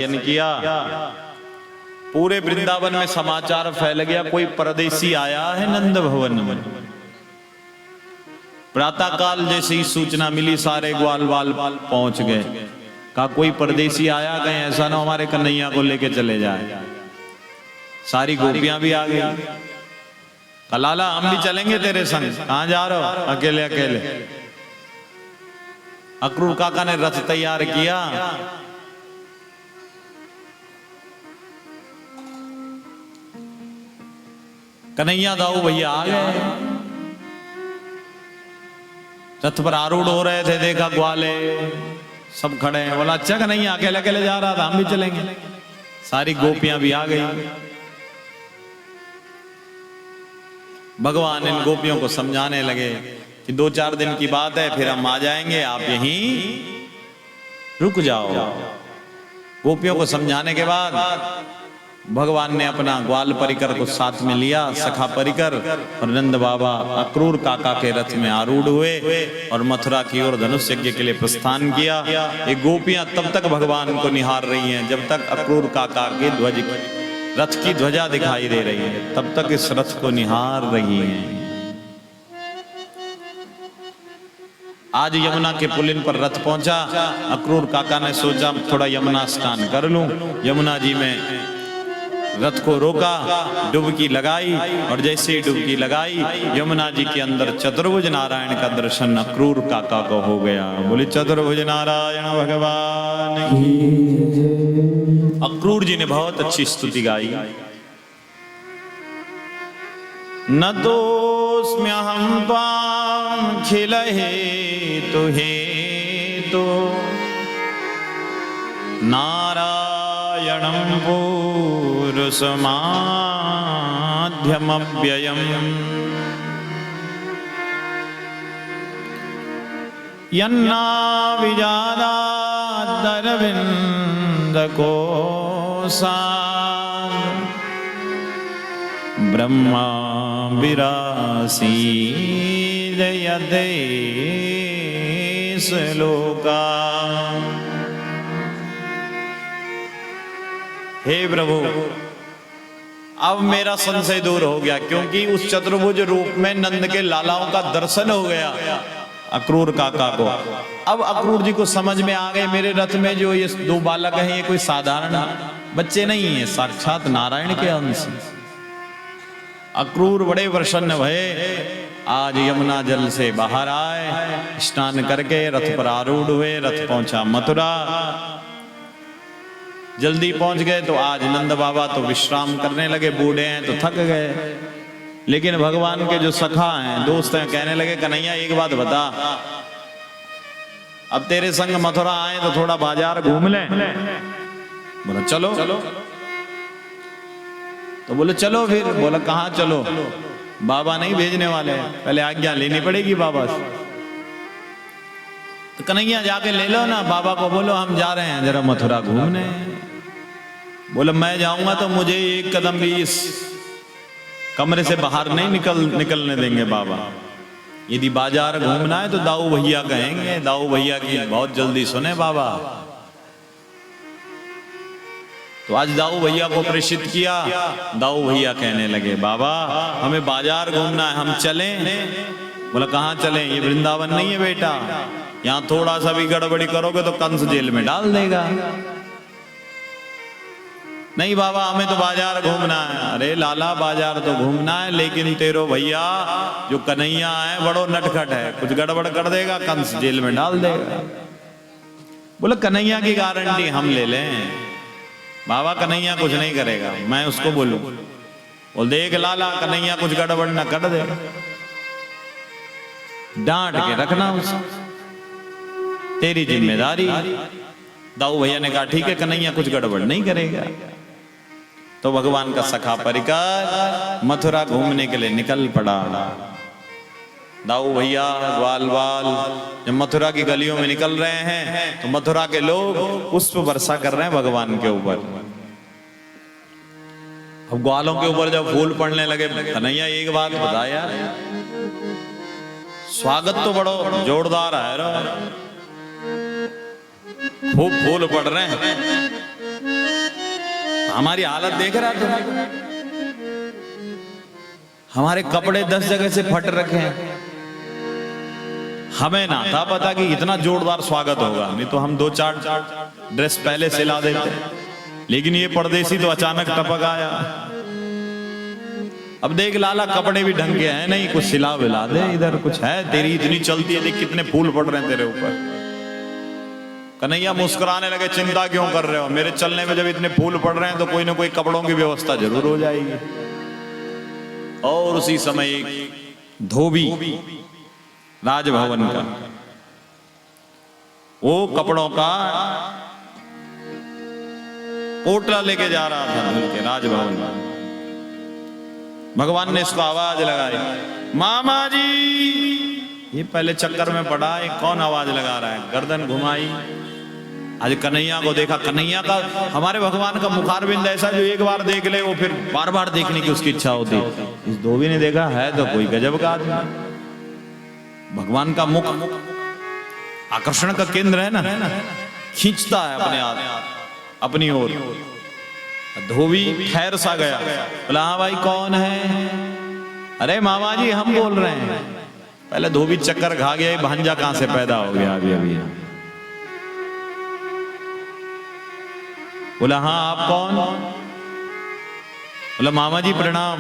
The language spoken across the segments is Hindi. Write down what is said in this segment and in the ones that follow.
किया। पूरे वृंदावन में समाचार फैल गया, कोई परदेसी आया है नंद भवन में। प्रातः काल जैसे ही सूचना मिली सारे ग्वाल वाल पहुंच गए। कहा कोई परदेसी आया, कहीं ऐसा ना हमारे कन्हैया को लेके चले जाए। सारी गोपियां भी आ गई। कहा लाला हम भी चलेंगे तेरे संग। कहां जा रहे हो? अकेले अकेले। अक्रूर काका ने रथ तैयार किया। कन्हैया दाऊ भैया आ गए, रथ पर आरूढ़ हो रहे थे। देखा ग्वाले सब खड़े हैं। बोला अच्छा कन्हैया अकेले अकेले जा रहा था, हम भी चलेंगे। सारी गोपियां भी आ गई। भगवान इन गोपियों को समझाने लगे कि 2-4 दिन की बात है, फिर हम आ जाएंगे, आप यहीं रुक जाओ। गोपियों को समझाने के बाद भगवान ने अपना ग्वाल परिकर को साथ में लिया, सखा परिकर, और नंद बाबा अक्रूर काका के रथ में आरूढ़ हुए और मथुरा की ओर धनुष यज्ञ के लिए प्रस्थान किया। ये गोपियां तब तक भगवान को निहार रही हैं जब तक अक्रूर काका के ध्वज रथ की ध्वजा दिखाई दे रही है, तब तक इस रथ को निहार रही हैं। आज यमुना के पुलिन पर रथ पहुंचा। अक्रूर काका ने सोचा थोड़ा यमुना स्नान कर लूं। यमुना जी में रथ को रोका, डुबकी लगाई, और जैसे ही डुबकी लगाई यमुना जी के अंदर चतुर्भुज नारायण का दर्शन अक्रूर काका को हो गया। बोले चतुर्भुज नारायण भगवान की। अक्रूर जी ने बहुत अच्छी स्तुति गाई। न दोस्म्यहं त्वां खिलहे तुहे तो नारायणं पुरुषमाध्यमव्ययम् यन्नाविजादादरविन्दकोशात् ब्रह्मा विरासीदयदेश लोका। हे प्रभु, अब मेरा संशय दूर हो गया, क्योंकि उस चतुर्भुज रूप में नंद के लालाओं का दर्शन हो गया अक्रूर काका को। अब अक्रूर जी को समझ में आ गए मेरे रथ में जो ये 2 बालक हैं, ये कोई साधारण बच्चे नहीं है, साक्षात नारायण के अंश। अक्रूर बड़े प्रसन्न भये। आज यमुना जल से बाहर आए, स्नान करके रथ पर आरूढ़ हुए। रथ पहुंचा मथुरा। जल्दी पहुंच गए तो आज नंद बाबा तो विश्राम करने लगे, बूढ़े हैं तो थक गए। लेकिन भगवान के जो सखा हैं, दोस्त हैं, कहने लगे कन्हैया एक बात बता, अब तेरे संग मथुरा आए तो थोड़ा बाजार घूम लें। बोला चलो। तो बोले चलो फिर। बोला कहाँ चलो? बाबा नहीं भेजने वाले, पहले आज्ञा लेनी पड़ेगी बाबा से। तो कन्हैया जाके ले लो ना, बाबा को बोलो हम जा रहे हैं जरा मथुरा घूमने। बोले मैं जाऊंगा तो मुझे एक कदम भी इस कमरे से बाहर नहीं निकलने देंगे बाबा। यदि बाजार घूमना है तो दाऊ भैया कहेंगे, दाऊ भैया की बहुत जल्दी सुने बाबा। तो आज दाऊ भैया को प्रेषित किया। दाऊ भैया कहने लगे बाबा हमें बाजार घूमना है, हम चलें? बोला कहाँ चलें? ये वृंदावन नहीं है बेटा, यहाँ थोड़ा सा भी गड़बड़ी करोगे तो कंस जेल में डाल देगा। नहीं बाबा हमें तो बाजार घूमना है। अरे लाला बाजार तो घूमना है, लेकिन तेरो भैया जो कन्हैया है बड़ो नटखट है, कुछ गड़बड़ कर देगा, कंस जेल में डाल देगा। बोले कन्हैया की गारंटी हम ले लें। बाबा कन्हैया कुछ नहीं करेगा, मैं उसको बोलूं। बोल देख लाला कन्हैया कुछ गड़बड़ ना कर दे, डांट के रखना उसे, तेरी जिम्मेदारी। दाऊ भैया ने कहा ठीक है कन्हैया कुछ गड़बड़ नहीं करेगा। तो भगवान का सखा परिकर मथुरा घूमने के लिए निकल पड़ा। दाऊ भैया ग्वाल वाल जब मथुरा की गलियों में निकल रहे हैं तो मथुरा के लोग पुष्प वर्षा कर रहे हैं भगवान के ऊपर। अब ग्वालों के ऊपर जब फूल पड़ने लगे, कन्हैया एक बात बता यार, स्वागत तो बड़ो जोरदार है, खूब फूल पड़ रहे हैं, हमारी हालत देख रहा तुम? हमारे कपड़े 10 जगह से फट रखे हैं। हमें ना था पता कि इतना जोरदार स्वागत होगा, नहीं तो हम 2-4 ड्रेस पहले सिला देते। लेकिन ये परदेसी तो अचानक टपक आया। अब देख लाला, कपड़े भी ढंग के हैं नहीं, कुछ सिला विला दे, इधर कुछ है। तेरी इतनी चलती है, देख कितने फूल पड़ रहे हैं तेरे ऊपर। कन्हैया मुस्कुराने लगे, चिंता क्यों कर रहे हो? मेरे चलने में जब इतने फूल पड़ रहे हैं तो कोई ना कोई कपड़ों की व्यवस्था जरूर हो जाएगी। और उसी समय एक धोबी राजभवन का वो कपड़ों का पोटला लेके जा रहा था धुल के राजभवन में। भगवान ने इसको आवाज लगाई, मामा जी। ये पहले चक्कर में पड़ा, ये कौन आवाज लगा रहा है? गर्दन घुमाई, आज कन्हैया को देखा। कन्हैया का, हमारे भगवान का मुखारबिंद ऐसा जो एक बार देख ले वो फिर बार बार देखने की उसकी इच्छा होती। इस धोबी ने देखा, है तो कोई गजब का आदमी। भगवान का मुख आकर्षण का केंद्र है ना, खींचता है अपने आप अपनी ओर। धोबी ठहर सा गया, बोला हाँ भाई कौन है? अरे मामा जी हम बोल रहे हैं। पहले धोबी चक्कर खा गया, भांजा कहां से पैदा हो गया अभी अभी। बोला हाँ आप कौन? बोला मामा जी प्रणाम।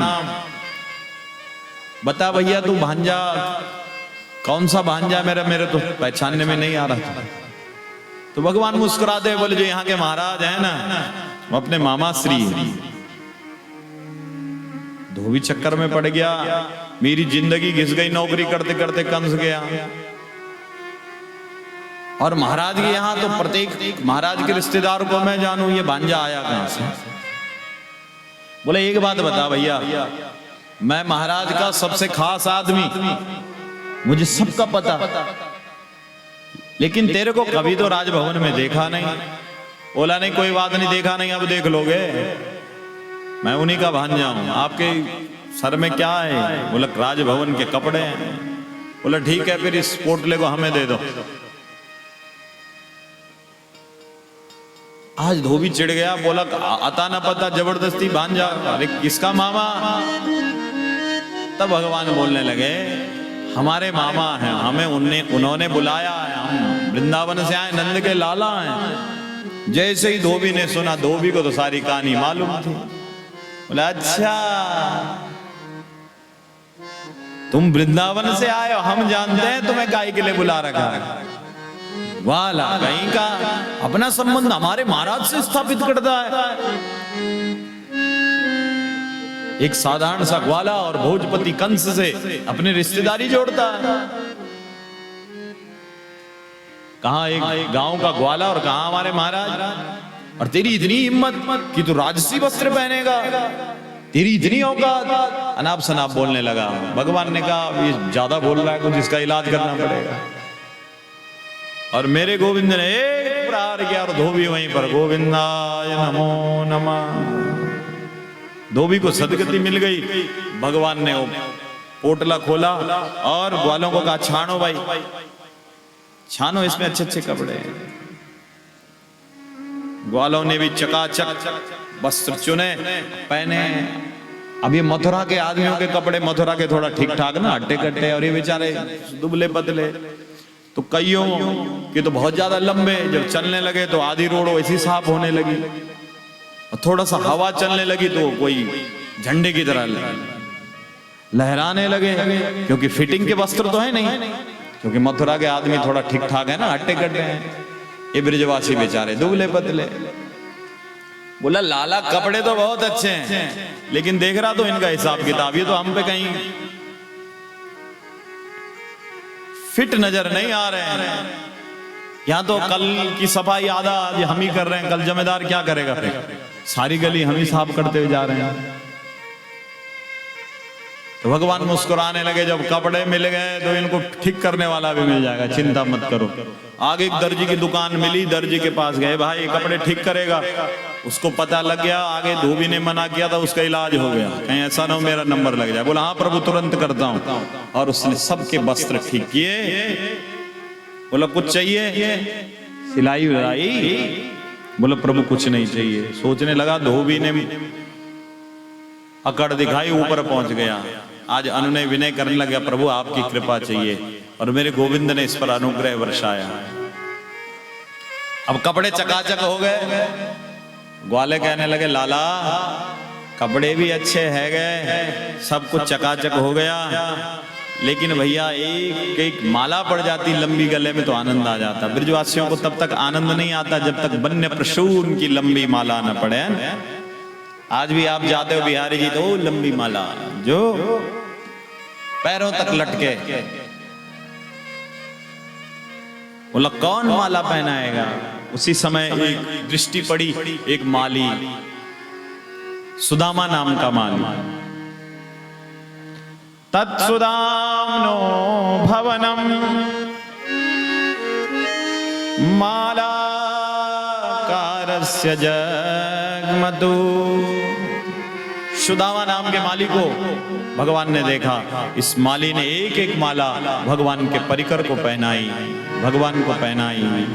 बता भैया तू भांजा कौन सा भांजा? मेरे तो पहचानने में नहीं आ रहा था। तो भगवान मुस्कुराते बोले जो यहाँ के महाराज है ना, वो अपने मामा श्री है। धोबी चक्कर में पड़ गया, मेरी जिंदगी घिस गई, नौकरी करते करते कंस गया। और महाराज के यहाँ तो प्रत्येक महाराज के रिश्तेदार को मैं जानूं, ये भांजा आया कहां से? बोले एक बात बता भैया, मैं महाराज का सबसे खास आदमी, मुझे सबका पता, लेकिन तेरे को कभी तो राजभवन में देखा नहीं। बोला नहीं कोई बात नहीं, देखा नहीं, अब देख लोगे। मैं उन्हीं का भांजा हूं। आपके सर में क्या है? बोला राजभवन के कपड़े हैं। बोला ठीक है फिर इस पोटले को हमें दे दो। आज धोबी चिढ़ गया, बोला आता ना पता जबरदस्ती भांजा, अरे किसका मामा? तब भगवान बोलने लगे हमारे मामा हैं, हमें उन्होंने बुलाया है, हम वृंदावन से आए, नंद के लाला हैं। जैसे ही धोबी ने सुना, धोबी को तो सारी कहानी मालूम थी। बोला अच्छा तुम वृंदावन से आए हो, हम जानते हैं तुम्हें काहे के लिए बुला रखा है। वाला कहीं का अपना संबंध हमारे महाराज से स्थापित करता है। एक साधारण सा ग्वाला और भोजपति कंस से अपनी रिश्तेदारी जोड़ता है। कहां एक गांव का ग्वाला और कहां हमारे महाराज। और तेरी इतनी हिम्मत कि तू राजसी वस्त्र पहनेगा, तेरी इतनी औकात। अनाप शनाप बोलने लगा। भगवान ने कहा ये ज्यादा बोल रहा है, कुछ इसका इलाज करना पड़ेगा। और मेरे गोविंद ने एक प्रहार किया और धोबी वहीं पर गोविंदाय नमो नमः। धोबी को सदगति मिल गई। भगवान ने वो पोटला खोला और ग्वालों को कहा छानो भाई, छानो, इसमें अच्छे अच्छे कपड़े हैं। ग्वालों ने भी चकाचक वस्त्र चुने, पहने। अब ये मथुरा के आदमियों के कपड़े, मथुरा के थोड़ा ठीक ठाक ना, हट्टे कट्टे, और ये बेचारे दुबले पतले। तो कईयों के तो बहुत ज्यादा लंबे, जब चलने लगे तो आधी रोड ऐसी साफ होने लगी। और थोड़ा सा हवा चलने लगी तो कोई झंडे की तरह लहराने लगे, क्योंकि फिटिंग के वस्त्र तो है नहीं, क्योंकि मथुरा के आदमी थोड़ा ठीक ठाक है ना, हट्टे कट्टे हैं। ये ब्रजवासी बेचारे दुबले पतले। बोला लाला कपड़े तो बहुत अच्छे हैं, लेकिन देख रहा तो इनका हिसाब किताब, ये तो हम पे कहीं फिट नजर नहीं आ रहे हैं। यहाँ तो कल की सफाई आधा हम ही कर रहे हैं, कल जमींदार क्या करेगा? फिर सारी गली हम ही साफ करते हुए जा रहे हैं। तो भगवान मुस्कुराने लगे, जब कपड़े मिल गए तो इनको ठीक करने वाला भी मिल जाएगा, चिंता मत करो। आगे एक दर्जी की दुकान मिली, दर्जी के पास गए, भाई कपड़े ठीक करेगा। उसको पता लग गया, आगे धोबी ने मना किया था, उसका इलाज हो गया, कहीं ऐसा ना हो मेरा नंबर लग जाए। बोला हाँ प्रभु तुरंत करता हूं। और उसने सबके वस्त्र ठीक किए। बोला कुछ चाहिए? सिलाई उलाई? बोला प्रभु कुछ नहीं चाहिए। सोचने लगा, धोबी ने अकड़ दिखाई, ऊपर पहुंच गया। आज अनुनय विनय करने लगा, प्रभु आपकी कृपा चाहिए और मेरे गोविंद ने इस पर अनुग्रह वर्षाया। अब कपड़े चकाचक हो गए। ग्वाले कहने लगे, लाला कपड़े भी अच्छे है गए, सब कुछ चकाचक हो गया, लेकिन भैया एक एक माला पड़ जाती लंबी गले में तो आनंद आ जाता। ब्रजवासियों को तब तक आनंद नहीं आता जब तक वन्य प्रसून की लंबी माला न पड़े। आज भी आप जाते हो बिहारी जी तो लंबी माला जो पैरों तक लटके, बोला कौन माला पहनाएगा। उसी समय एक दृष्टि पड़ी, एक माली, सुदामा नाम का माली। तत्सुदाम्नो भवनम मालाकारस्य जगमतु। सुदामा नाम के माली को भगवान ने देखा। इस माली ने एक एक माला भगवान के परिकर को पहनाई, भगवान को पहनाई।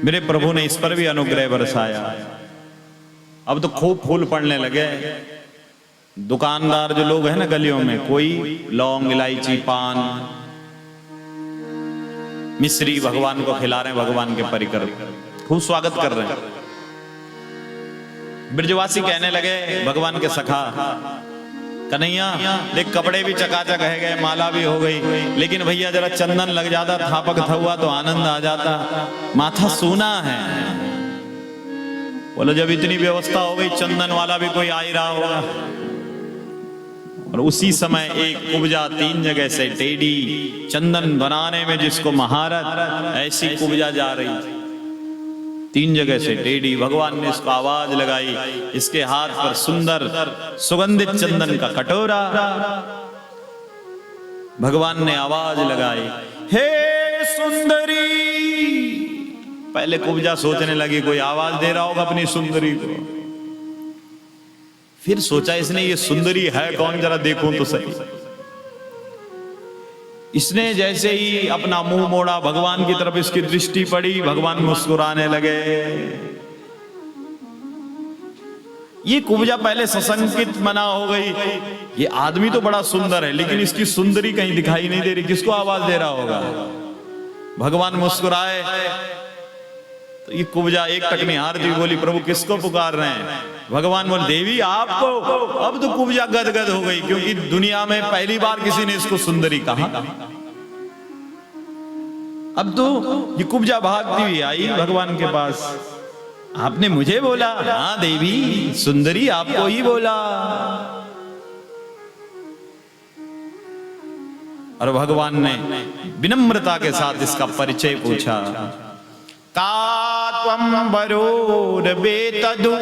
मेरे प्रभु ने इस पर भी अनुग्रह बरसाया। अब तो खूब फूल पड़ने लगे। दुकानदार जो लोग हैं ना गलियों में, कोई लौंग, इलायची, पान, मिश्री भगवान को खिला रहे हैं, भगवान के परिकर खूब स्वागत कर रहे हैं। ब्रजवासी कहने लगे भगवान के सखा, कन्हैया देख कपड़े भी चकाचक है गए, माला भी हो गई, लेकिन भैया जरा चंदन लग जाता, थापक थहुआ तो आनंद आ जाता, माथा सूना है। बोलो जब इतनी व्यवस्था हो गई, चंदन वाला भी कोई आ ही रहा होगा। और उसी समय एक कुब्जा 3 जगह से टेढ़ी, चंदन बनाने में जिसको महारत, ऐसी कुब्जा जा रही 3 जगह से टेढ़ी। भगवान ने इसको आवाज लगाई। इसके हाथ पर सुंदर सुगंधित चंदन का कटोरा। भगवान ने आवाज लगाई, हे सुंदरी। पहले कुब्जा सोचने लगी कोई आवाज दे रहा होगा अपनी सुंदरी को। फिर सोचा इसने ये सुंदरी है कौन, जरा देखूं तो सही। इसने जैसे ही अपना मुंह मोड़ा, भगवान की तरफ इसकी दृष्टि पड़ी, भगवान मुस्कुराने लगे। ये कुब्जा पहले सशंकित मना हो गई, ये आदमी तो बड़ा सुंदर है लेकिन इसकी सुंदरी कहीं दिखाई नहीं दे रही, किसको आवाज दे रहा होगा। भगवान मुस्कुराए तो ये कुब्जा एक टक निहारती बोली, प्रभु किसको पुकार रहे हैं। भगवान बोले, देवी आपको। अब तो कुब्जा गदगद हो गई, क्योंकि दुनिया में पहली बार किसी ने इसको सुंदरी कहा। अब तो ये कुब्जा भागती हुई आई भगवान के पास। आपने मुझे बोला? हाँ देवी, सुंदरी आपको ही बोला। और भगवान ने विनम्रता के साथ इसका परिचय पूछा। कात्वं वरोरवेतदु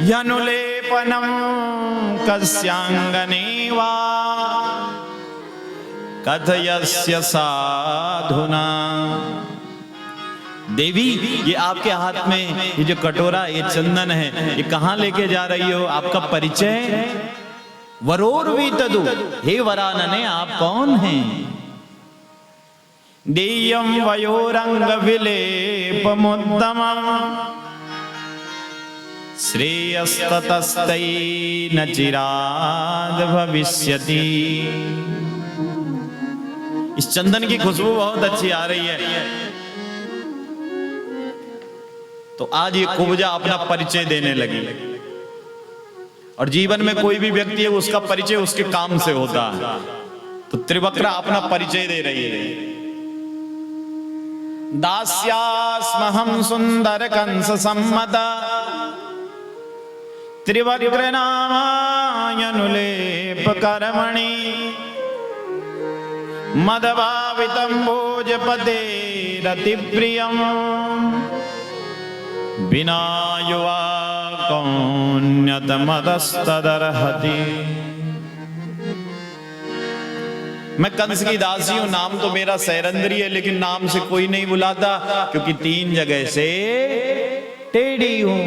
यनुलेपनं कस्यांगने वा कथयस्य साधुना। देवी, ये आपके हाथ में ये जो कटोरा, ये चंदन है, ये कहाँ लेके जा रही हो? आपका परिचय? वरोरवेतदु, हे वरानने आप कौन हैं? देयं वयोरंग विलेपमुत्तमं श्रेयस्ततस्तैन चिराद भविष्यति। इस चंदन की खुशबू बहुत अच्छी आ रही है। तो आज ये कुब्जा अपना परिचय देने लगी। और जीवन में कोई भी व्यक्ति है, उसका परिचय उसके काम से होता है। तो त्रिवक्रा अपना परिचय दे रही है। दास्यास्महं सुंदर कंस सम्मत त्रिवक्र नामायनुलेप कर्मणि मदभावितं भोजपते रतिप्रियं बिना युवा कौन्यतमदस्तदर्हति। मैं कंस की दासी हूं, नाम तो मेरा सैरंद्री है, लेकिन नाम से कोई नहीं बुलाता, क्योंकि 3 जगह से टेढ़ी हूं।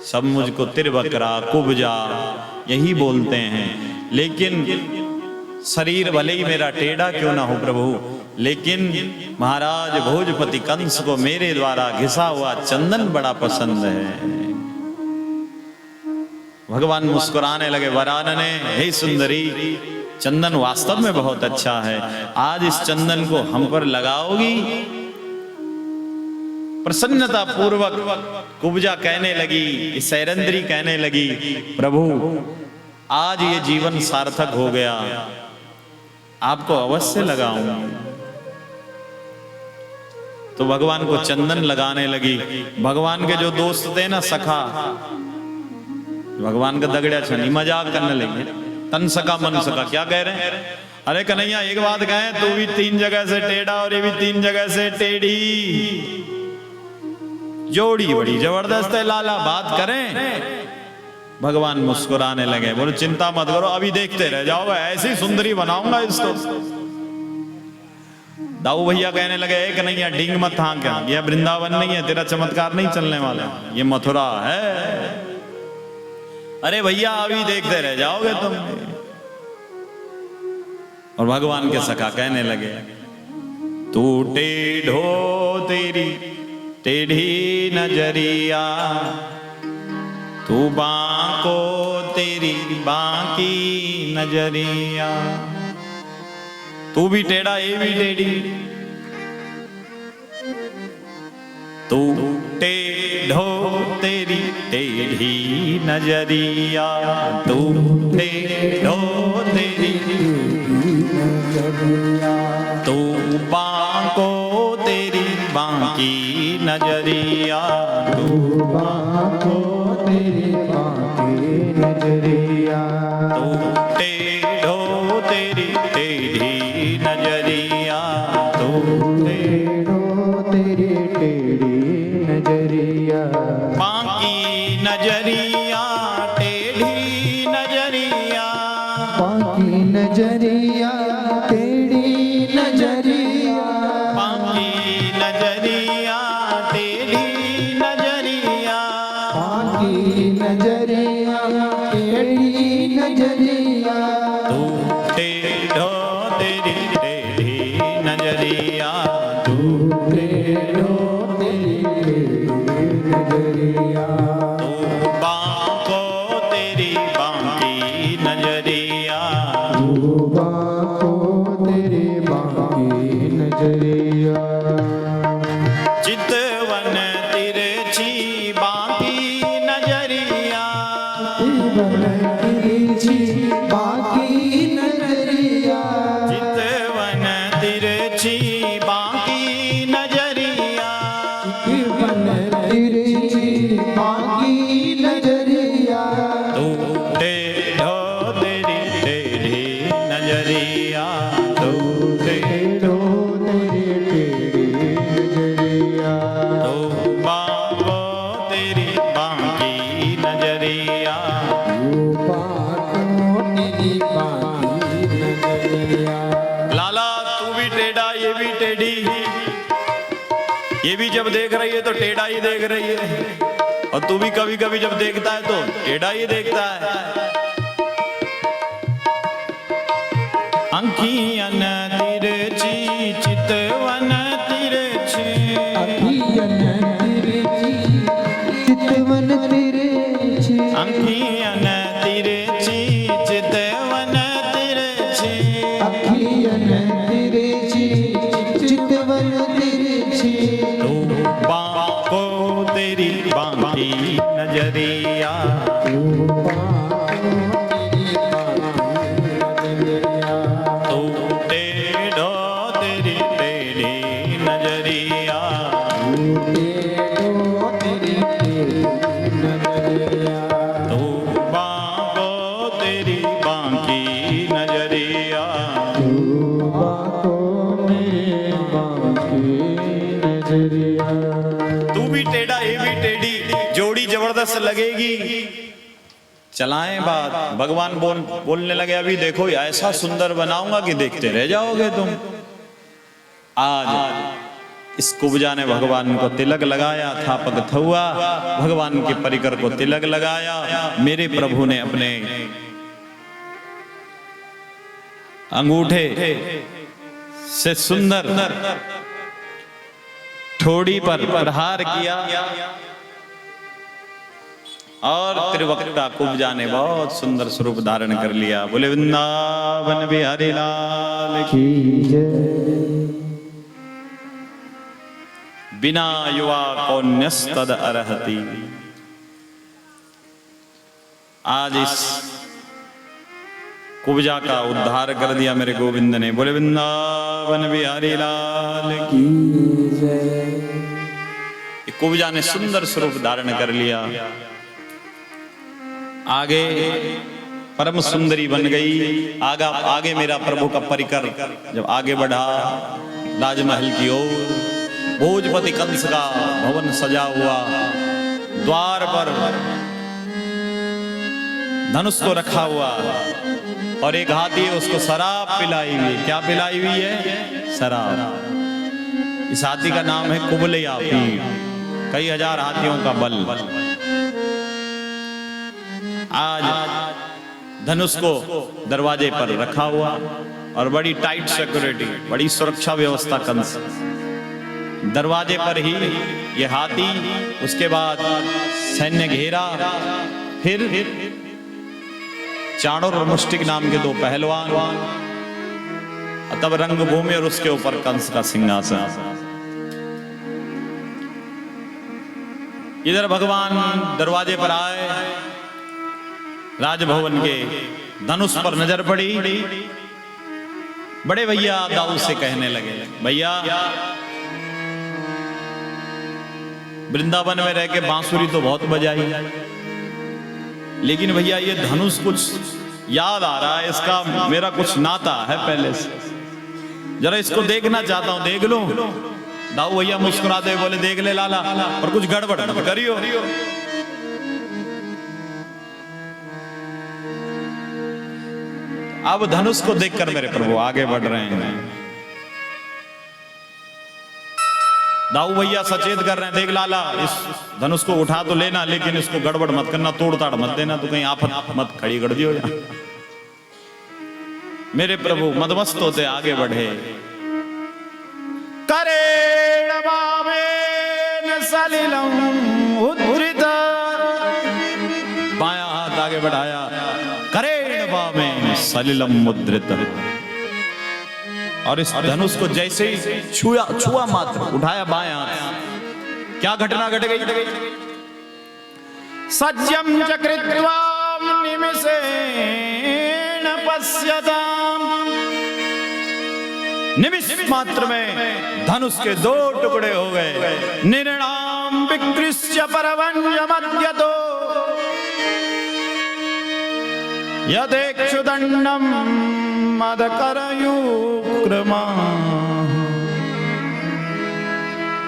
सब मुझको त्रिवक्रा, कुब्जा यही बोलते हैं, लेकिन शरीर भले ही मेरा टेढ़ा क्यों ना हो प्रभु, लेकिन महाराज भोजपति कंस को मेरे द्वारा घिसा हुआ चंदन बड़ा पसंद है। भगवान मुस्कुराने लगे, वरानने, हे सुंदरी, चंदन वास्तव में बहुत अच्छा है, आज इस चंदन को हम पर लगाओगी? प्रसन्नता पूर्वक कुब्जा कहने लगी, सैरंद्री कहने लगी, प्रभु आज ये जीवन सार्थक हो गया, आपको अवश्य लगाऊंगा। तो भगवान को चंदन लगाने लगी। भगवान के जो दोस्त थे ना, सखा, भगवान का दगड़िया छनी मजाक करने लगे, तन सका मन सका। क्या कह रहे हैं? अरे कन्हैया एक बात कहें, तू भी 3 जगह से टेढ़ा और ये भी 3 जगह से टेढ़ी, जोड़ी बड़ी जबरदस्त है लाला, बात करें। भगवान मुस्कुराने लगे, बोले चिंता मत करो, अभी देखते रह जाओगे, ऐसी सुंदरी बनाऊंगा इसको। दाऊ भैया कहने लगे, एक नहीं है, डींग मत हाँ, क्या यह वृंदावन नहीं है, तेरा चमत्कार नहीं चलने वाला, ये मथुरा है। अरे भैया अभी देखते रह जाओगे तुम। और भगवान के सखा कहने लगे, तू टेढ़ो तेरी टेढ़ी नजरिया, तू बांको तेरी बांकी नजरिया। तू भी टेढ़ा, ये भी टेढ़ी, तू टेढ़ो तेरी टेढ़ी नजरिया, तू टेढ़ो तेरी नजरिया, तू बांको तेरी बांकी नजरिया, तू बांको तेरी बांकी नजरिया, तू टेढ़ो तेरी टेढ़ी नजरिया, तू टेढ़ो तेरी टेढ़ी नजरिया, बांकी नजरिया टेढ़ी नजरिया, बांकी नजरिया टेढ़ी नजरिया, बांकी नजरिया टेढ़ी नजरिया, बांकी नजरिया टेढ़ी नजरिया, तू टेढ़ो तेरी टेढ़ी नजरिया, तू टेढ़ो तेरी टेढ़ी नजरिया, तू बांको तेरी बांकी नजरिया, तू बांको तेरी बांकी नजरिया। चितवन तिरछी बांकी नजरिया, चितवन तिरछी बांकी नजरिया, चितवन तिरछी बांकी नजरिया, चितवन तिरछी बांकी नजरिया, तू टेढ़ो तेरी टेढ़ी नजरिया, तू टेढ़ो तेरी टेढ़ी नजरिया, तू बांको तेरी बांकी नजरिया, तू बांको तेरी बांकी नजरिया। लाला तू भी टेढ़ा, ये भी टेढ़ी, ये भी जब देख रही है तो टेढ़ा ही देख रही है, और तू भी कभी कभी जब देखता है तो टेढ़ा ही देखता है। अंखियन तिरछी चितवन तिरछी, अंखियन तिरछी चितवन तिरछी, अंखियन तिरछी चितवन तिरछी, अंखियन तिरछी चितवन तिरछी, तू बांको तेरी बांकी नजरिया, तू बांको तेरी बांकी नजरिया, तू टेढ़ो तेरी टेढ़ी नजरिया, तू टेढ़ो तेरी टेढ़ी नजरिया, तू बांको तेरी बांकी नजरिया, तू बांको तेरी बांकी नजरिया। तू भी टेढ़ा, ये भी टेढ़ी, जोड़ी जबरदस्त लगेगी। चलाएं बात। भगवान बोलने लगे, अभी देखो ऐसा सुंदर बनाऊंगा कि देखते रह जाओगे तुम। आज इस कुब्जा ने भगवान को तिलक लगाया, थापक थुआ, भगवान के परिकर को तिलक लगाया। मेरे प्रभु ने अपने अंगूठे से सुंदर ठोड़ी पर प्रहार किया और त्रिवक्ता कुब्जा ने बहुत सुंदर स्वरूप धारण कर लिया। बोले वृंदावन बिहारी लाल की जय। बिना युवा कौन्यस्तद अर्हति। आज इस कुब्जा का उद्धार कर दिया मेरे गोविंद ने। बोले वृंदावन बिहारी लाल की जय। कुब्जा ने सुंदर स्वरूप धारण कर लिया। आगे परम सुंदरी बन गई। आगे मेरा प्रभु का परिकर जब आगे बढ़ा राजमहल की ओर, भोजपति कंस का भवन सजा हुआ, द्वार पर धनुष को रखा हुआ और एक हाथी उसको शराब पिलाई हुई। क्या पिलाई हुई है? शराब। इस हाथी का नाम है कुबलया पीर, कई हजार हाथियों का बल। आज धनुष को दरवाजे पर रखा हुआ और बड़ी टाइट सिक्योरिटी, बड़ी सुरक्षा व्यवस्था कंस। दरवाजे पर ही ये हाथी, उसके बाद सैन्य घेरा, फिर चाणूर और मुष्टिक नाम के दो पहलवान, तब रंगभूमि और उसके ऊपर कंस का सिंहासन। इधर भगवान दरवाजे पर आए, राजभवन के धनुष पर नजर पड़ी। बड़े भैया दाऊद से कहने लगे, भैया वृंदावन में रह के बांसुरी तो बहुत बजाई, लेकिन भैया ये धनुष कुछ याद आ रहा है, इसका मेरा कुछ नाता है पहले से, जरा इसको देखना चाहता हूं, देख लो। दाऊ भैया मुस्कुराते हुए बोले, देख ले लाला, पर कुछ गड़बड़ करियो। अब धनुष को देखकर मेरे प्रभु आगे बढ़ रहे हैं। दाऊ भैया सचेत कर रहे हैं, देख लाला इस धनुष को उठा तो लेना, लेकिन इसको गड़बड़ मत करना, तोड़ ताड़ मत देना, तो कहीं आफत मत खड़ी कर दियो। मेरे प्रभु मदमस्त होते आगे बढ़े। करेण वामेन सलिलम उद्धृत, बायां हाथ आगे बढ़ाया, करेण वामेन सलिलम मुद्रित, और इस धनुष को जैसे ही छुआ मात्र, उठाया बायां हाथ, क्या घटना घट गई? सज्जम च कृत्वा निमिषेण पश्यताम, निमिष मात्र में धनुष के दो टुकड़े हो गए। निर्णाम विकृष्य परवंजमद्यतो यदेक्षुदंडम मदकरयुक्रमा।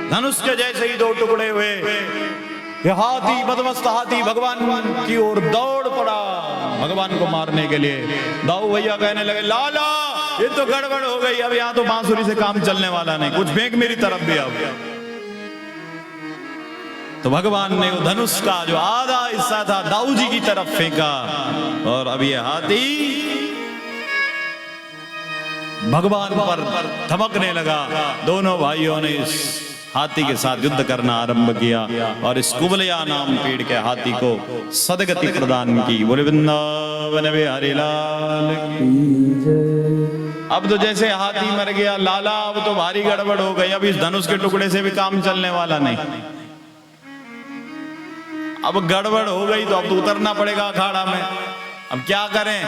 धनुष के जैसे ही दो टुकड़े हुए, हाथी, मदमस्त हाथी भगवान की ओर दौड़ पड़ा भगवान को मारने के लिए। दाऊ भैया कहने लगे, लाला ये तो गड़बड़ हो गई, अब यहाँ तो बांसुरी से काम चलने वाला नहीं, कुछ फेंक मेरी तरफ भी आओ। तो भगवान ने वो धनुष का जो आधा हिस्सा था दाऊ जी की तरफ फेंका, और अब ये हाथी भगवान पर धमकने लगा। दोनों भाइयों ने इस हाथी के साथ युद्ध करना आरंभ किया और इस कुबलया नाम पेड़ के हाथी को सदगति प्रदान की। बोले वृंदावन बिहारी लाल की जय। अब तो जैसे हाथी मर गया लाला, अब तो भारी गड़बड़ हो गई, अब इस धनुष के टुकड़े से भी काम चलने वाला नहीं। अब गड़बड़ हो गई तो अब तो उतरना पड़ेगा अखाड़ा में। अब क्या करें?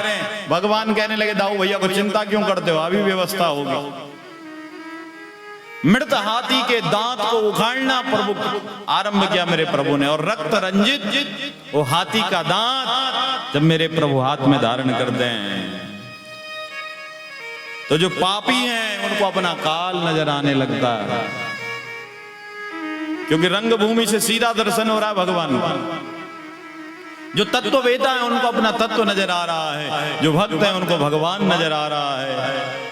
भगवान कहने लगे, दाऊ भैया को चिंता क्यों करते हो, अभी व्यवस्था होगी। मृत हाथी के दांत को उखाड़ना प्रभु आरंभ किया मेरे प्रभु ने, और रक्त रंजित वो हाथी का दांत जब मेरे प्रभु हाथ में धारण करते हैं तो जो पापी हैं उनको अपना काल नजर आने लगता है, क्योंकि रंगभूमि से सीधा दर्शन हो रहा है भगवान का। जो तत्व वेता है उनको अपना तत्व नजर आ रहा है, जो भक्त है उनको भगवान नजर आ रहा है।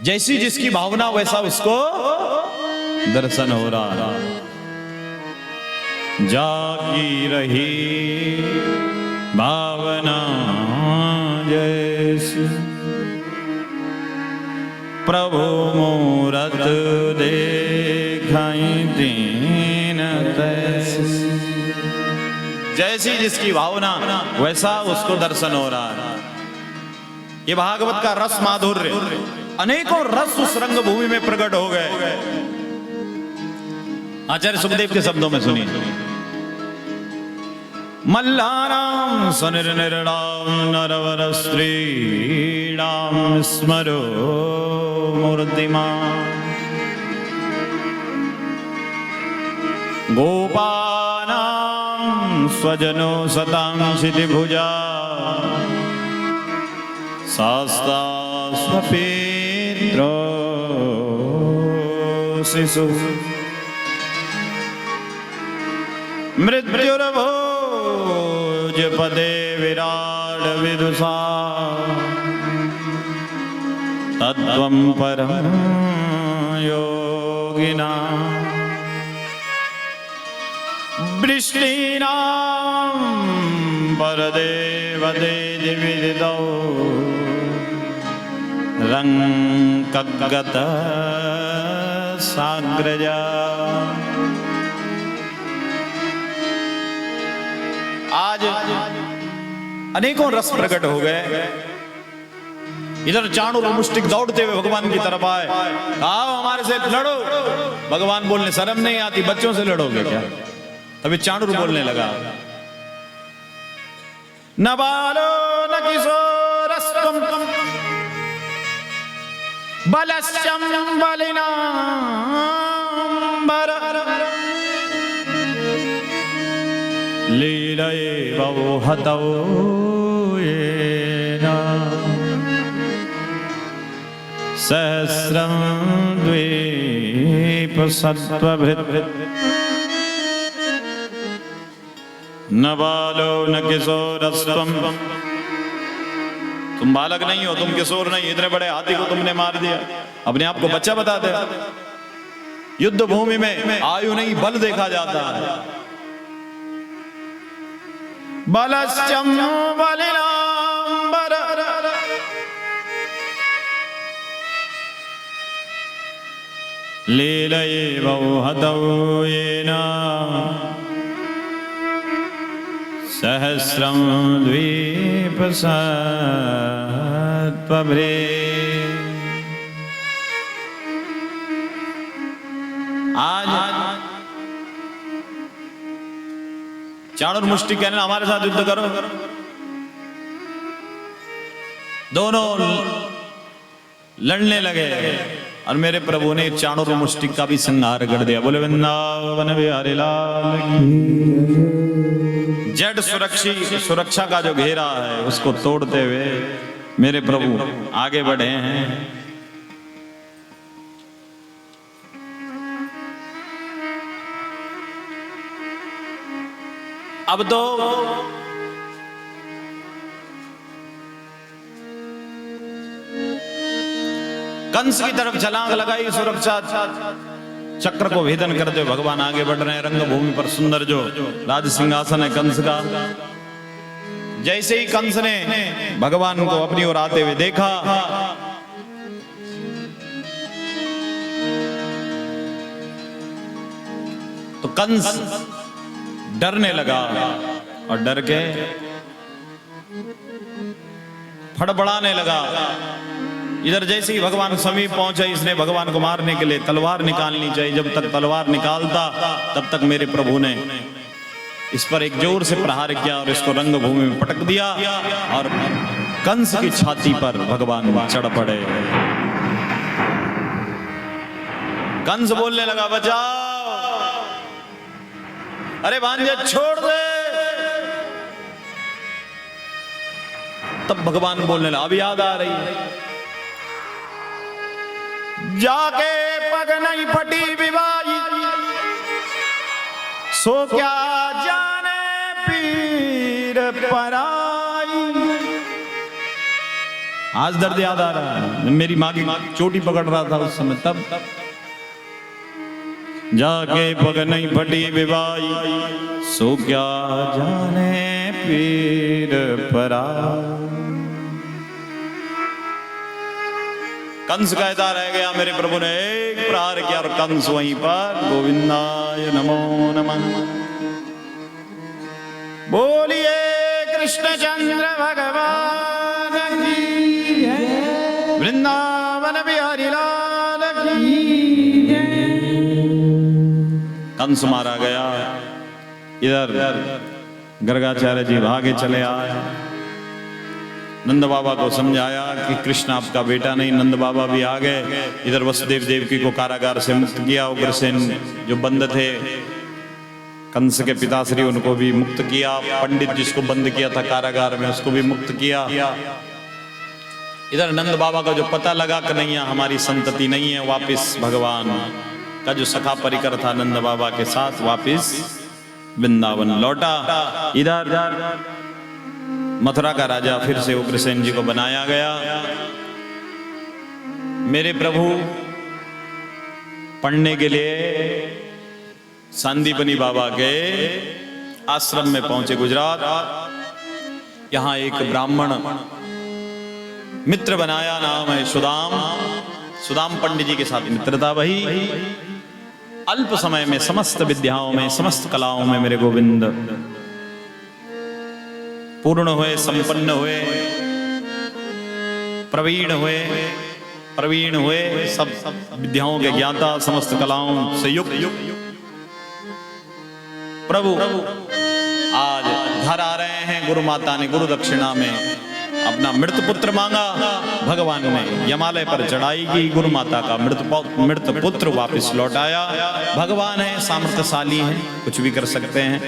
जैसी जिसकी भावना वैसा उसको दर्शन हो रहा है। जाकी रही भावना जैसी प्रभु मूरत देखाई दीन तैसी। जैसी जिसकी भावना वैसा उसको दर्शन हो रहा है। ये भागवत का रस माधुर्य, अनेकों रस उस रंग भूमि में प्रकट हो गए। आचार्य सुखदेव के शब्दों में सुनिए। मल्लानां सुनिर्निर्णां नरवर स्त्रीणां स्मरो मूर्तिमान् गोपानां स्वजनो सतां क्षितिभुजा शास्ता स्वपित्रो शिशु मृत्युर्भोज पदे विराट विदुषा तत्त्वं परं योगिना वृष्टीनां परदेवते विदितौ रंकगत साग्रजा। आज अनेकों रस प्रकट हो गए। इधर चाणूर और मुष्टिक दौड़ते हुए भगवान की तरफ आए। आओ हमारे से लड़ो। भगवान बोलने शर्म नहीं आती, बच्चों से लड़ोगे क्या? तभी चाणूर बोलने लगा, न बालो न किशोरस्त्वं बलश्चं बलिनाम्बर लीलैव हतौ येन सहस्रं द्वीपसत्त्वभृत् न बालो न किशोरस्त्वं। तुम बालक नहीं हो, तुम किशोर नहीं। इतने बड़े हाथी को तुमने मार दिया, अपने आप को बच्चा बताते। युद्ध भूमि में आयु नहीं बल देखा जाता है। बलश्चं बलिनाम्बर लीलैव हतौ येन सहस्रं द्वीपसत्त्वभृत्। आज चाणूर मुष्टिक कहने हमारे साथ युद्ध करो। दोनों लड़ने लगे और मेरे प्रभु ने चाणूर मुष्टिक का भी संहार कर दिया। बोले वृंदावन बिहारी लाल की। जड़ सुरक्षा का जो घेरा है उसको तोड़ते हुए मेरे प्रभु आगे बढ़े हैं। अब तो कंस की तरफ छलांग लगाई। सुरक्षा चक्र को भेदन करते हुए भगवान आगे बढ़ रहे हैं। रंगभूमि पर सुंदर जो राज सिंहासन है कंस का। जैसे ही कंस ने भगवान को अपनी ओर आते हुए देखा, तो कंस डरने लगा और डर के फड़फड़ाने लगा। इधर जैसे ही भगवान समीप पहुंचे, इसने भगवान को मारने के लिए तलवार निकालनी चाहिए। जब तक तलवार निकालता तब तक मेरे प्रभु ने इस पर एक जोर से प्रहार किया और इसको रंगभूमि में पटक दिया और कंस की छाती पर भगवान चढ़ पड़े। कंस बोलने लगा, बचाओ, अरे भांजे छोड़ दे। तब भगवान बोलने लगा, अब याद आ रही है, जाके पग नहीं फटी विवाही, सो क्या जाने पीर पराई। आज दर्द याद आ रहा है, मेरी माँ की चोटी पकड़ रहा था उस समय। तब जाके पग नहीं फटी विवाही, सो क्या जाने पीर पराई। कंस कहता रह गया, मेरे प्रभु ने एक प्रहार किया और कंस वहीं पर गोविंदाय नमो नमः। बोलिए कृष्णचंद्र भगवान की जय, वृंदावन बिहारी लाल की जय। कंस मारा गया। इधर गर्गाचार्य जी भागे चले आए, नंद बाबा को समझाया कि कृष्ण आपका बेटा नहीं। नंद बाबा भी आ गए। इधर वसुदेव देवकी को कारागार से मुक्त किया। उग्रसेन जो बंद थे, कंस के पिताश्री, उनको भी मुक्त किया। पंडित जिसको बंद किया था कारागार में, उसको भी मुक्त किया। इधर नंद बाबा का जो पता लगा कि नहीं हमारी संतति नहीं है, वापिस भगवान का जो सखा परिकर था नंद बाबा के साथ वापिस वृंदावन लौटा। इधर मथुरा का राजा फिर से उग्रसेन जी को बनाया गया। मेरे प्रभु पढ़ने के लिए सांदीपनी बाबा के आश्रम में पहुंचे गुजरात। यहां एक ब्राह्मण मित्र बनाया, नाम है सुदाम। सुदाम पंडित जी के साथ मित्रता वही। अल्प समय में समस्त विद्याओं में, समस्त कलाओं में मेरे गोविंद पूर्ण हुए, संपन्न हुए, प्रवीण हुए, सब विद्याओं के ज्ञाता, समस्त कलाओं से युक्त प्रभु आज घर आ रहे हैं। गुरु माता ने गुरु दक्षिणा में अपना मृत पुत्र मांगा। भगवान ने यमालय पर चढ़ाई की, गुरु माता का मृत पुत्र वापस लौटाया। भगवान है, सामर्थ्यशाली है, कुछ भी कर सकते हैं।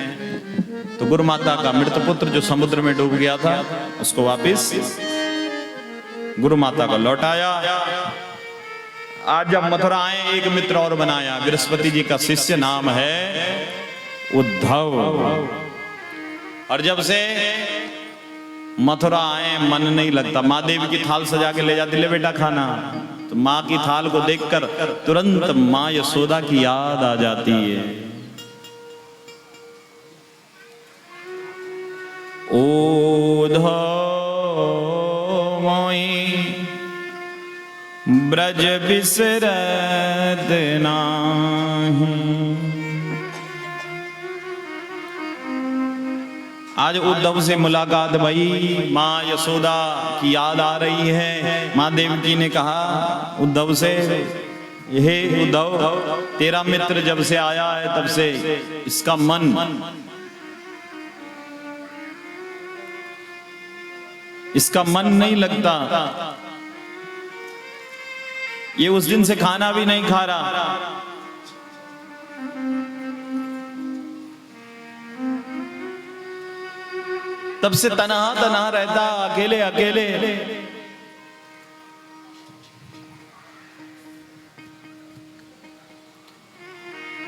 तो गुरु माता का मृत पुत्र जो समुद्र में डूब गया था, उसको वापस गुरु माता को लौटाया। आज जब मथुरा आए, एक मित्र और बनाया, बृहस्पति जी का शिष्य, नाम है उद्धव। और जब से मथुरा आए मन नहीं लगता। माँ देवी की थाल सजा के ले जाती, ले बेटा खाना। तो माँ की थाल को देखकर तुरंत माँ यशोदा की याद आ जाती है। ओधो मोहि ब्रज बिसरत नाही। आज उद्धव से मुलाकात भई, माँ यशोदा की याद आ रही है। माँ देवकी ने कहा उद्धव से, हे उद्धव, तेरा मित्र जब से आया है तब से इसका मन नहीं लगता। ये उस दिन से खाना भी नहीं खा रहा। तब से तनहा रहता, अकेले अकेले।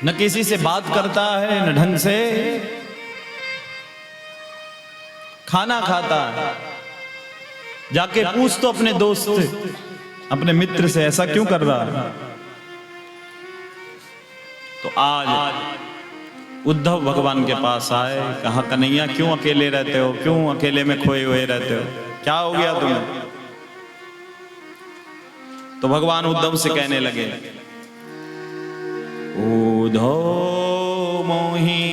न किसी से बात करता है, न ढंग से खाना खाता है। जाके पूछ तो अपने दोस्त, अपने मित्र से, ऐसा क्यों कर रहा है। तो आज उद्धव भगवान के पास आए, कहा कन्हैया क्यों अकेले रहते हो, क्यों अकेले में खोए हुए रहते हो, क्या हो गया तुम्हें। तो भगवान उद्धव से कहने लगे, उद्धव मोहि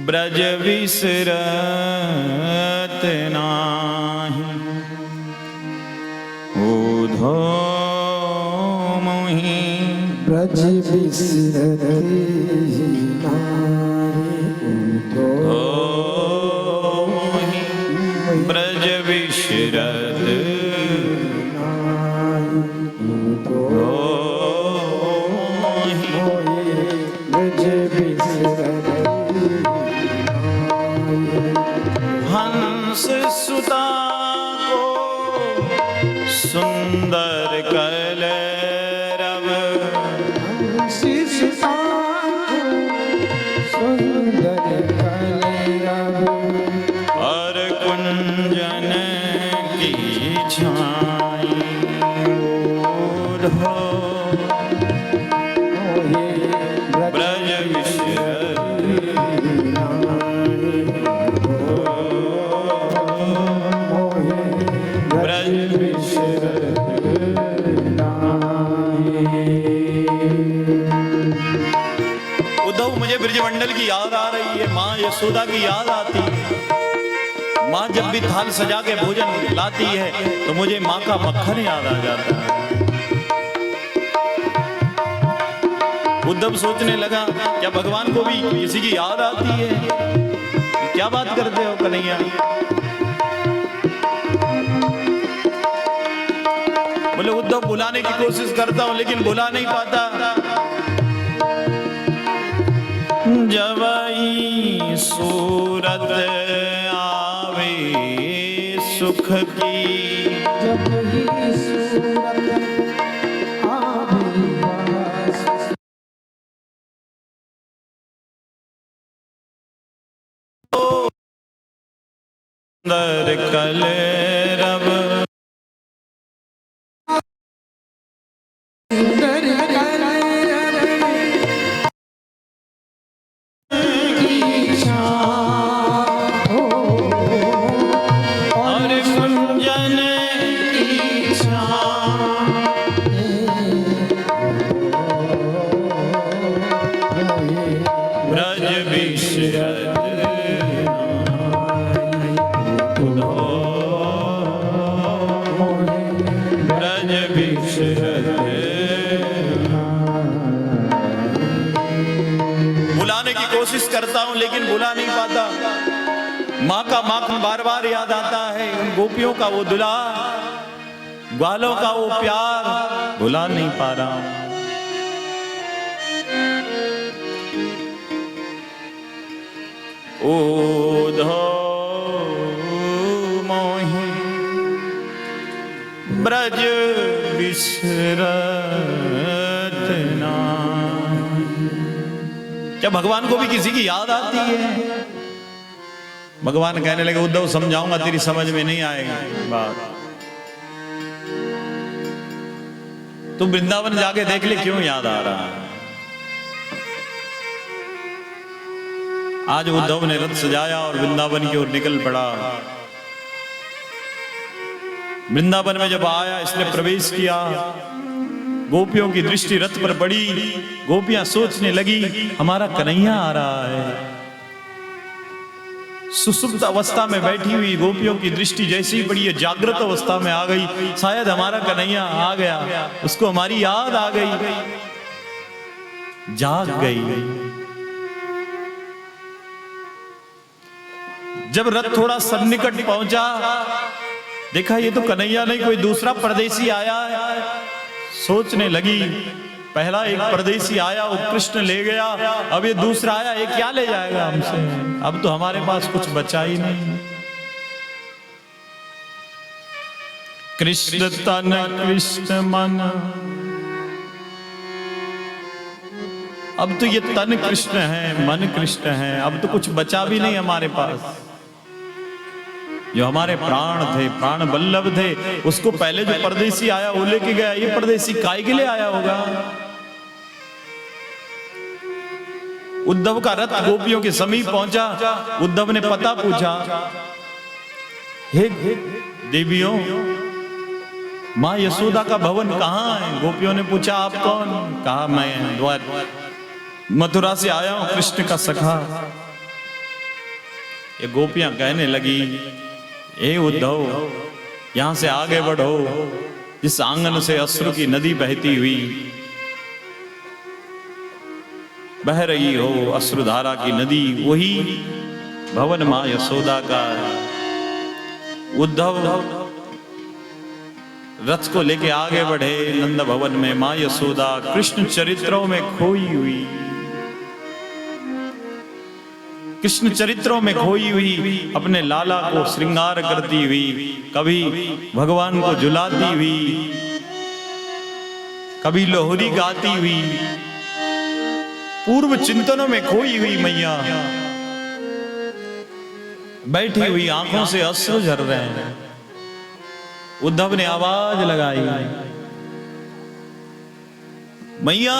ब्रज बिसरत नाही। उद्धव मोहि ब्रज बिसरत नाही। उद्धव मोहि ब्रज बिसरत नाही। ब्रज बिसरत हंस सुता को सुंदर कलरव, हंस सुता को सुंदर कलरव, और कुंजन की छाई ओढ़ो ब्रज बिसरत ब्रज बिसरत उद्धव मुझे ब्रजमंडल की याद आ रही है, माँ यशोदा की याद आती है। माँ जब भी थाल सजा के भोजन लाती है तो मुझे माँ का मक्खन याद आ जाता है। उद्धव सोचने लगा क्या भगवान को भी किसी की याद आती है? क्या बात करते हो कन्हैया? बोले उद्धव बुलाने की कोशिश करता हूं लेकिन बुला नहीं पाता। जब सूरत आवे सुख की, जब ही सूरत आवे वास, सुंदर कलरव सुंदर कलरव की छाँव हो, और कुंजन की छाँव ब्रज विशरद ब्रज विशरद। बुलाने की कोशिश करता हूं लेकिन बुला नहीं पाता। माँ का माखन बार बार याद आता है, उन गोपियों का वो दुलार, ग्वालों का वो प्यार भुला नहीं पा रहा हूं। उद्धव मोहि ब्रज विसरत नाहि। क्या भगवान को भी किसी की याद आती है? भगवान कहने लगे उद्धव समझाऊंगा, तेरी समझ में नहीं आएगी बात। तू वृंदावन जाके देख ले क्यों याद आ रहा है। आज उद्धव ने रथ सजाया और वृंदावन की ओर निकल पड़ा। वृंदावन में जब आया, इसने प्रवेश किया, गोपियों की दृष्टि रथ पर पड़ी। गोपियां सोचने लगी हमारा कन्हैया आ रहा है। सुसुप्त अवस्था में बैठी हुई गोपियों की दृष्टि जैसे ही पड़ी है, जागृत अवस्था में आ गई। शायद हमारा कन्हैया आ गया, उसको हमारी याद आ गई, जाग गई। जब रथ थोड़ा सन्निकट पहुंचा, देखा ये तो कन्हैया नहीं कोई दूसरा परदेसी आया है। सोचने लगी पहला एक परदेसी आया, वो कृष्ण ले गया, अब ये दूसरा आया, ये क्या ले जाएगा हमसे? अब तो हमारे पास कुछ बचा ही नहीं। कृष्ण तन कृष्ण मन, अब तो ये तन कृष्ण है, मन कृष्ण है, अब तो कुछ बचा भी नहीं हमारे पास। जो हमारे प्राण थे, प्राण वल्लभ थे, उसको पहले जो परदेसी आया वो लेके गया। ये परदेसी काय के लिए आया होगा? उद्धव का रथ गोपियों के समीप पहुंचा। उद्धव ने पता पूछा, हे देवियों, माँ यशोदा का भवन कहाँ है? गोपियों ने पूछा आप कौन? कहा मैं द्वार मथुरा से आया हूं, कृष्ण का सखा। ये गोपियां कहने लगी, ए उद्धव, यहां से आगे बढ़ो, जिस आंगन से अश्रु की नदी बहती हुई बह रही हो, अश्रुधारा की नदी, वही भवन मां यशोदा का। उद्धव रथ को लेके आगे बढ़े नंद भवन में। मां यशोदा कृष्ण चरित्रों में खोई हुई, कृष्ण चरित्रों में खोई हुई, अपने लाला को श्रृंगार करती हुई, कभी भगवान को झुलाती हुई, कभी लोहरी गाती हुई, पूर्व चिंतनों में खोई हुई मैया बैठी हुई, आंखों से अश्रु झर रहे हैं। उद्धव ने आवाज लगाई, मैया।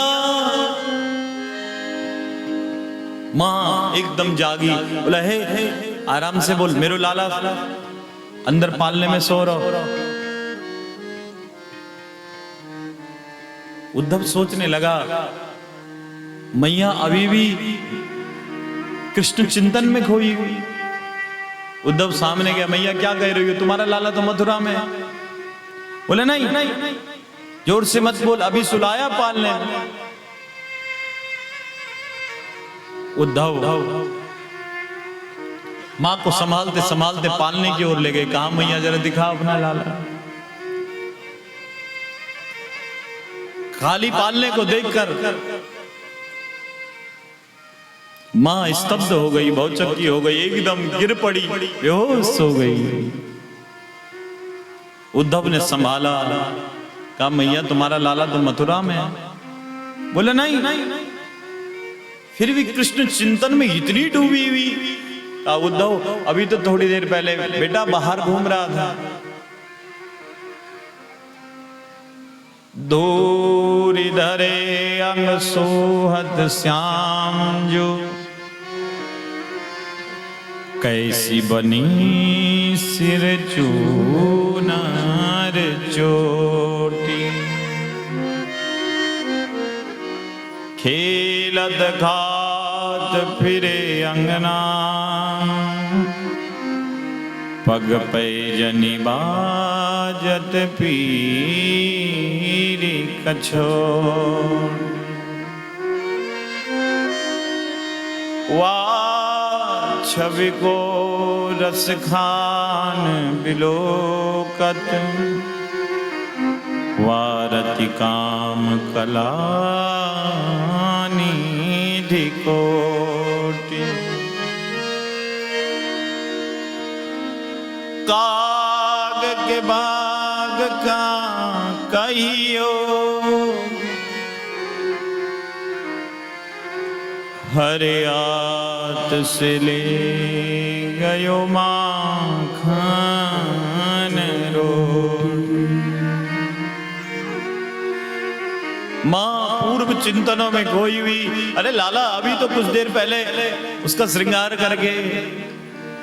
मां एकदम जागी, बोला हे आराम से बोल, मेरो लाला अंदर पालने में सो रहा। उद्धव सोचने लगा मैया अभी भी कृष्ण चिंतन में खोई हुई। उद्धव सामने गया, मैया क्या कह रही हो, तुम्हारा लाला तो मथुरा में है। बोले नहीं, जोर से मत बोल, अभी सुलाया पालने। उद्धव मां को संभालते संभालते पालने की ओर ले गए। कहा मैया जरा दिखा अपना लाला। खाली पालने को देखकर मां स्तब्ध हो गई, भौचक्की हो गई, एकदम गिर पड़ी, बेहोश हो गई। उद्धव ने संभाला, कहा मैया तुम्हारा लाला तो मथुरा में है। बोले नहीं, फिर भी कृष्ण चिंतन में इतनी डूबी हुई। कहा उद्धव अभी तो थोड़ी देर पहले बेटा बाहर घूम रहा था। दूर धरे अंग सोहत श्याम जो, कैसी बनी सिर चूनर चोटी। खेलत घात फिरे अंगना, पग पैजनी बाजत पीरी कछोर। छवि को रस खान बिलोकत, वारति काम कलानी धिकोटी। काग के बाग का कहियो, हरियात से ले गयो माखन रोटी। मां पूर्व चिंतनों में खोई हुई। अरे लाला अभी तो कुछ देर पहले उसका श्रृंगार करके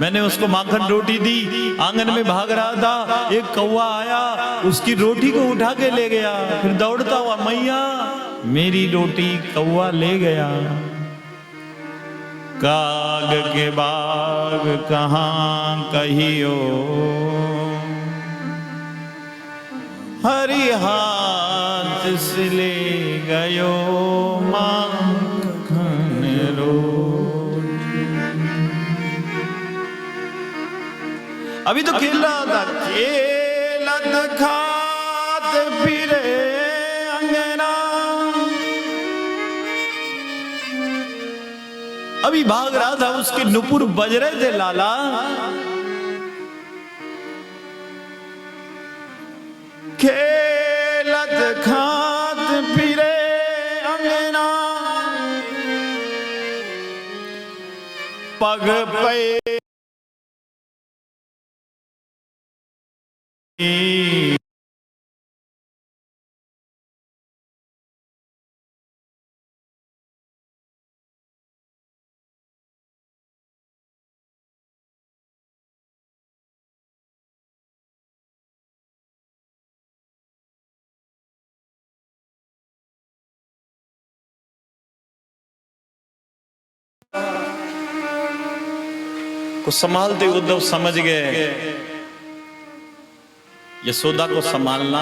मैंने उसको माखन रोटी दी, आंगन में भाग रहा था, एक कौवा आया, उसकी रोटी को उठा के ले गया, फिर दौड़ता हुआ मैया मेरी रोटी कौवा ले गया। काग के बाग कहाँ कहियो, हरि हाथ से ले गयो माखन रोटी। अभी तो खेल रहा था, खेलत खात फिरे अंगना, अभी भाग रहा था, उसके नुपुर बज रहे थे लाला। खेलत खात फिरे अंगना, पग पे को संभालते उद्धव समझ गए यशोदा को संभालना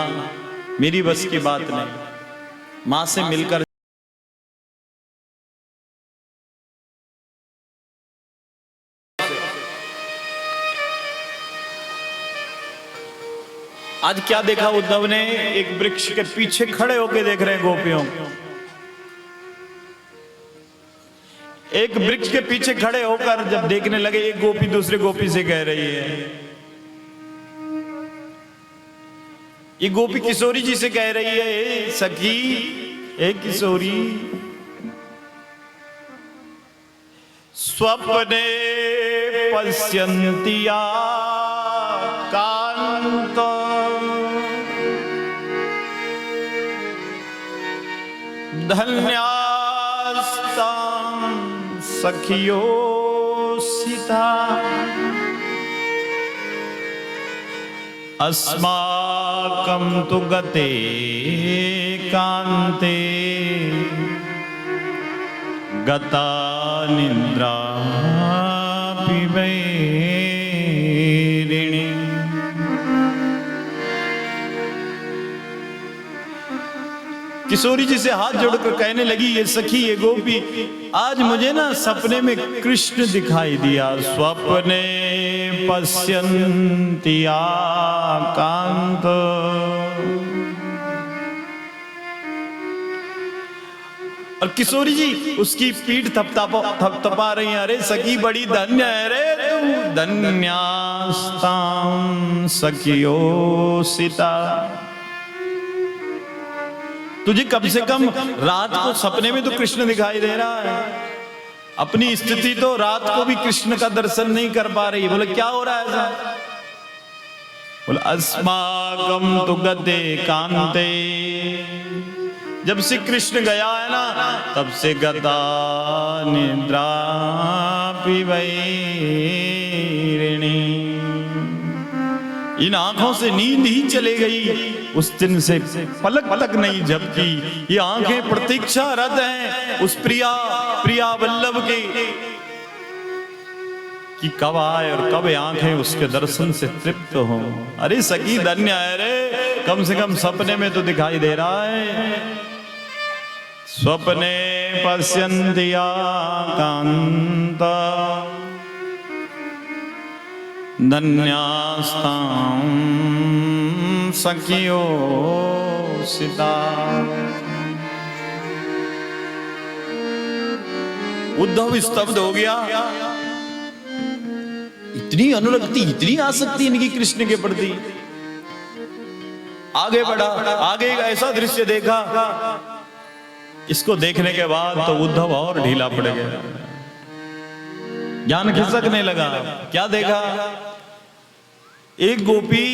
मेरी बस की बात नहीं। मां से मिलकर आज क्या देखा उद्धव ने, एक वृक्ष के पीछे खड़े होकर देख रहे हैं गोपियों को। एक वृक्ष के पीछे खड़े होकर जब देखने लगे, एक गोपी दूसरे गोपी से कह रही है, ये गोपी किशोरी जी से कह रही है, सखी ए किशोरी, स्वप्ने पश्यन्तिया कांतो, धन्यास्तां सखियो सीता, अस्माकं तु गते कान्ते गता निद्रा पिबैरिणी। किशोरी जी से हाथ जोड़कर कहने लगी, ये सखी, ये गोपी, आज मुझे ना सपने में कृष्ण दिखाई दिया। स्वप्ने पश्यन्ति कांत। और किशोरी जी उसकी पीठ थपथपा रही है। अरे सखी बड़ी धन्य है रे तू, धन्यास्तां सखियो सीता। तुझे कम से कम रात को सपने में तो कृष्ण दिखाई दे रहा है। अपनी स्थिति तो रात को भी कृष्ण का दर्शन नहीं कर पा रही। बोले क्या हो रहा है ऐसा? बोले अस्माकं तु गते कांते। जब से कृष्ण गया है ना, तब से गता निद्रा पिबैरिणी। इन आंखों से नींद ही चले गई। उस दिन से पलक पलक नहीं झपकी। ये आंखें प्रतीक्षारत हैं उस प्रिया वल्लभ के, कि कब आए और कब आंखें उसके दर्शन से तृप्त हो। अरे सखी धन्य है रे, कम से कम सपने में तो दिखाई दे रहा है। स्वप्ने पश्यन्ति कांता धन्यास्तां सखियो सीता। उद्धव स्तब्ध हो गया। इतनी अनुरक्ति, इतनी आसक्ति इनकी कृष्ण के प्रति। आगे बढ़ा, आगे एक ऐसा दृश्य देखा। इसको देखने के बाद तो उद्धव और ढीला पड़ गया, ज्ञान खिसकने लगा। क्या देखा? एक गोपी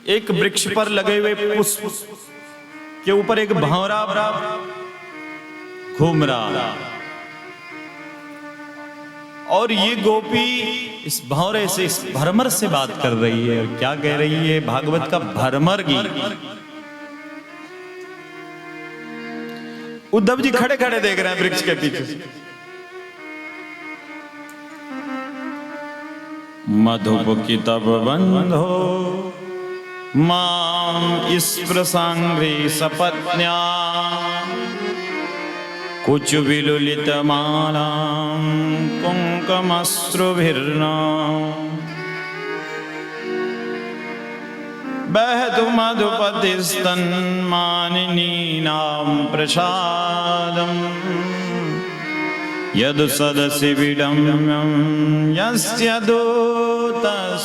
एक वृक्ष पर लगे हुए पुष्प के ऊपर एक भंवरा घूम रहा, और ये गोपी इस भंवरे से, इस भ्रमर से बात कर रही है। क्या कह रही है? भागवत का भ्रमर गीत। उद्धव जी खड़े खड़े देख रहे हैं वृक्ष के पीछे। मधुप की तब बंधो माम स्पृशांघ्रि सपत्न्या कुछ विलुलित मालां कुंकुमश्रुभिर्ना बहतु मधुपतिस्तन्मानिनीनां प्रसादम् यदु सदसि विडम्यं यस्य दूतस्त्वमीदृक्।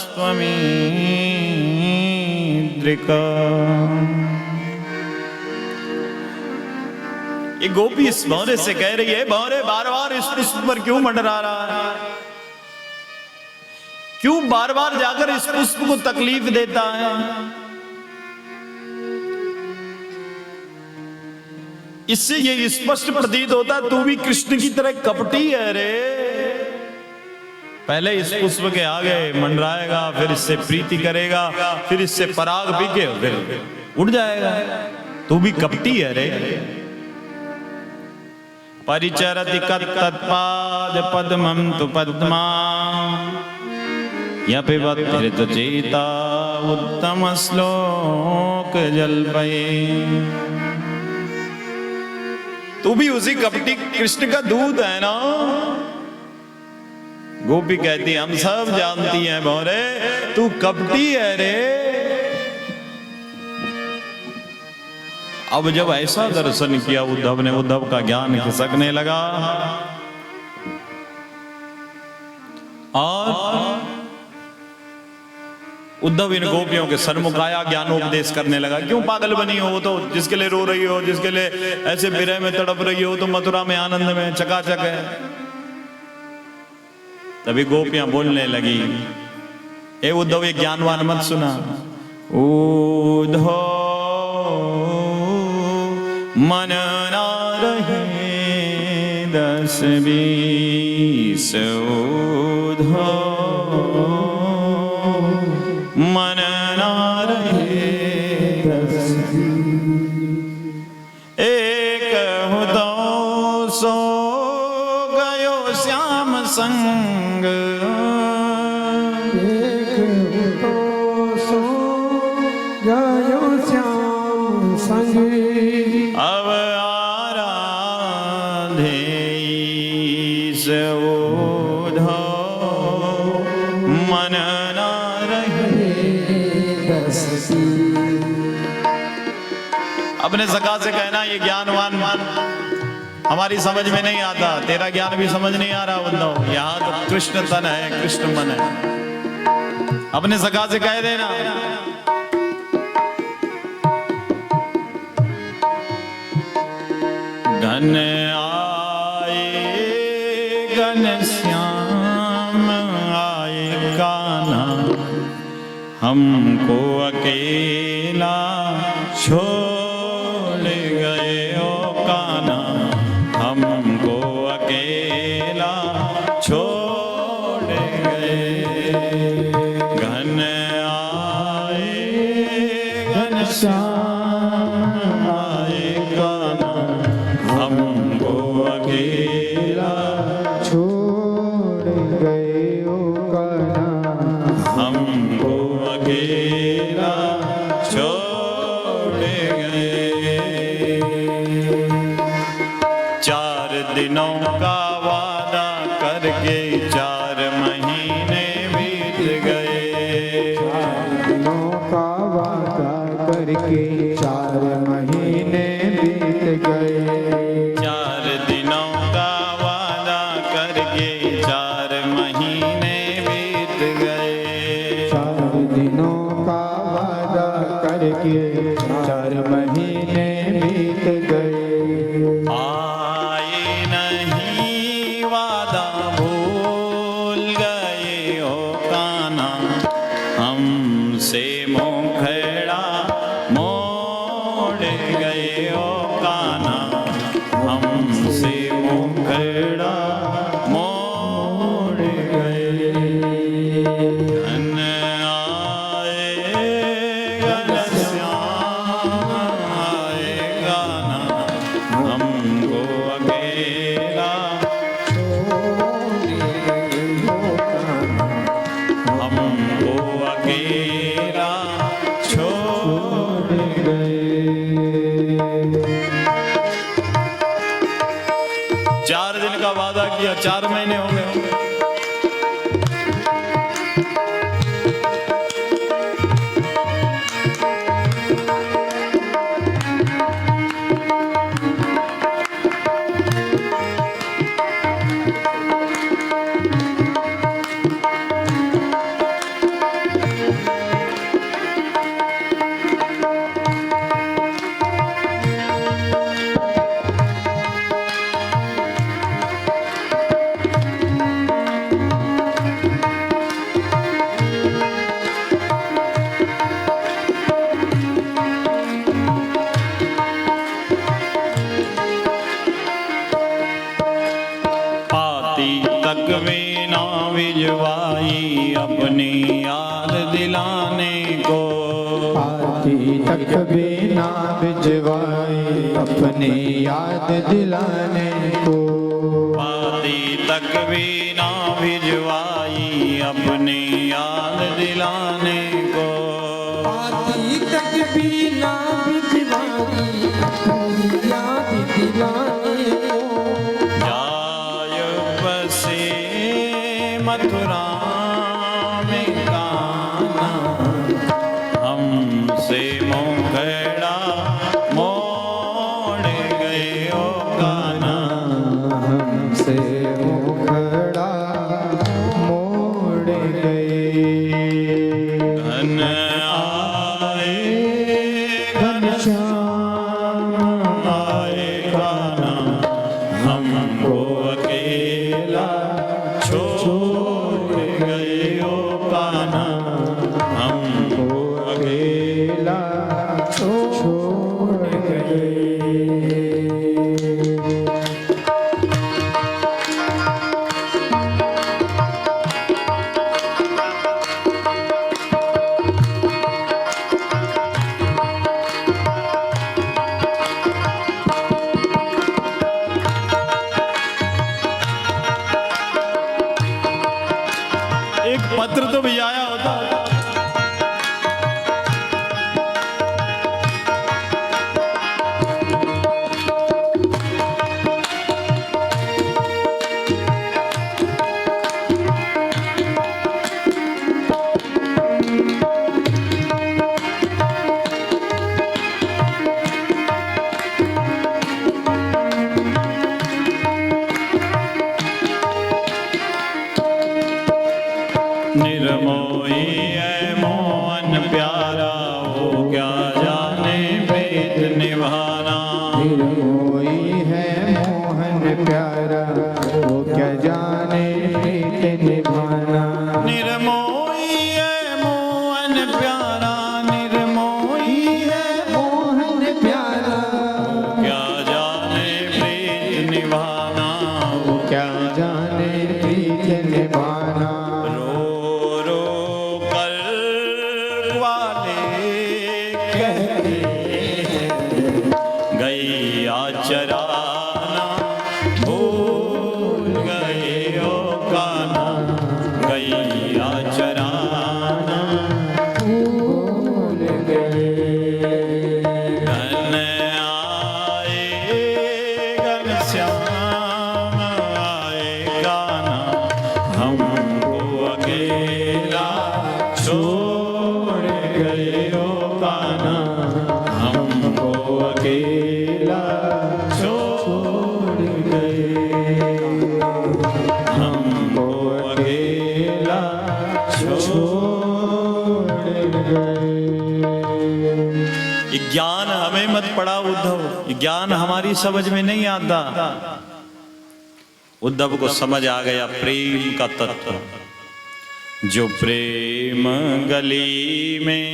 ये गोपी इस भंवरे से कह रही है, भंवरे बार बार इस पुष्प पर क्यों मंडरा रहा है? क्यों बार बार जाकर इस पुष्प को तकलीफ देता है? इससे ये स्पष्ट प्रतीत होता तू भी कृष्ण की तरह कपटी है रे। पहले इस पुष्प के आगे मंडराएगा, फिर इससे प्रीति करेगा, फिर इससे पराग पी के फिर उड़ जाएगा। तू भी कपटी है रे। परिचरति कत्तत्पाद पद्मं तु पद्मा यपिबद्धृत चेता उत्तम श्लोक जल्पये। तू भी उसी कपटी कृष्ण का दूध है ना? गोपी कहती हम सब जानती हैं भौरे, तू कपटी है रे। अब जब ऐसा दर्शन किया उद्धव ने, उद्धव का ज्ञान खिसकने लगा और उद्धव इन गोपियों के सन्मुख आया, ज्ञानोपदेश करने लगा। क्यों पागल बनी हो? वो तो जिसके लिए रो रही हो, जिसके लिए ऐसे विरह में तड़प रही हो, तो मथुरा में आनंद में चकाचक है। तभी गोपियां बोलने लगी, ए उद्धव ये ज्ञानवान मत सुना। उद्धव मन ना रहे 10-20 उद्धव मन ना रहे 10-20 एक हो 200 संग एक तो सो गयो श्याम संग अब आराधे से उधो मन ना रहे। अपने सखा से कहना ये ज्ञानवान हमारी समझ में नहीं आता, तेरा ज्ञान भी समझ नहीं आ रहा उद्धव, यहाँ तो कृष्ण तन है कृष्ण मन है। अपने सखा से कह देना घन आए घन श्याम आए कान्हा, हमको अकेला छोड़ गए ओ कान्हा, हमको अकेला छोड़ गए। घन आए घन श्याम आए कान्हा, हमको अकेला छोड़ गए ओ कान्हा हमको अकेला छोड़ गए। 4 दिनों का वादा करके 4 महीने बीत गए। दिनों का वादा करके 4 महीने बीत गए। 4 दिनों का वादा करके 4 महीने बीत गए। 4 दिनों का वादा करके 4 महीने बीत गए। आए नहीं वादा भूल गए हो कान्हा, हमसे मुखड़ा मोड़ गए हो कान्हा, हमसे मुखड़ा मोड़ गए। घन आए घन श्याम आए कान्हा, हमको अकेला हमको अकेला छोड़ गए। 4 दिन का वादा किया, 4 महीने हो गए। तक में ना भिजवाई अपनी याद दिलाने को। आती तक भी ना भिजवाई अपनी याद दिलाने को। आती तक भी ना भिजवाई अपनी याद दिलाने को। आती तक भी ना भिजवाई अपनी याद दिलाने को। जाय बसे मथुरा में कान्हा, हमसे मुखड़ा मोड़ गए ओ कान्हा, हमसे मुखड़ा मोड़ गए। घन आए घन श्याम आए कान्हा, हमको अकेला छोड़ गए ओ कान्हा, हमको अकेला छोड़ गए। पत्र तो भी आया होता। निर्मोही है मोहन प्यारा, वो क्या जाने प्रीत निभाना। निर्मोही है मोहन प्यारा, वो क्या जाने प्रीत निभाना। निर्मोही है मोहन प्यारा, निर्मोही है मोहन प्यारा, क्या जाने प्रीत निभाना। वो क्या जाने प्रीत निभाना। चराना भूल गए ओ कान्हा, गैया चराना भूल गए। घन आए घनश्याम आए कान्हा, हमको अकेला छोड़ गए ओ कान्हा, हमको अकेला छोड़ गए, हमको अकेला छोड़ गए। ये ज्ञान हमें मत पड़ा उद्धव, ये ज्ञान हमारी समझ में नहीं आता। उद्धव को समझ आ गया प्रेम का तत्व। जो प्रेम गली में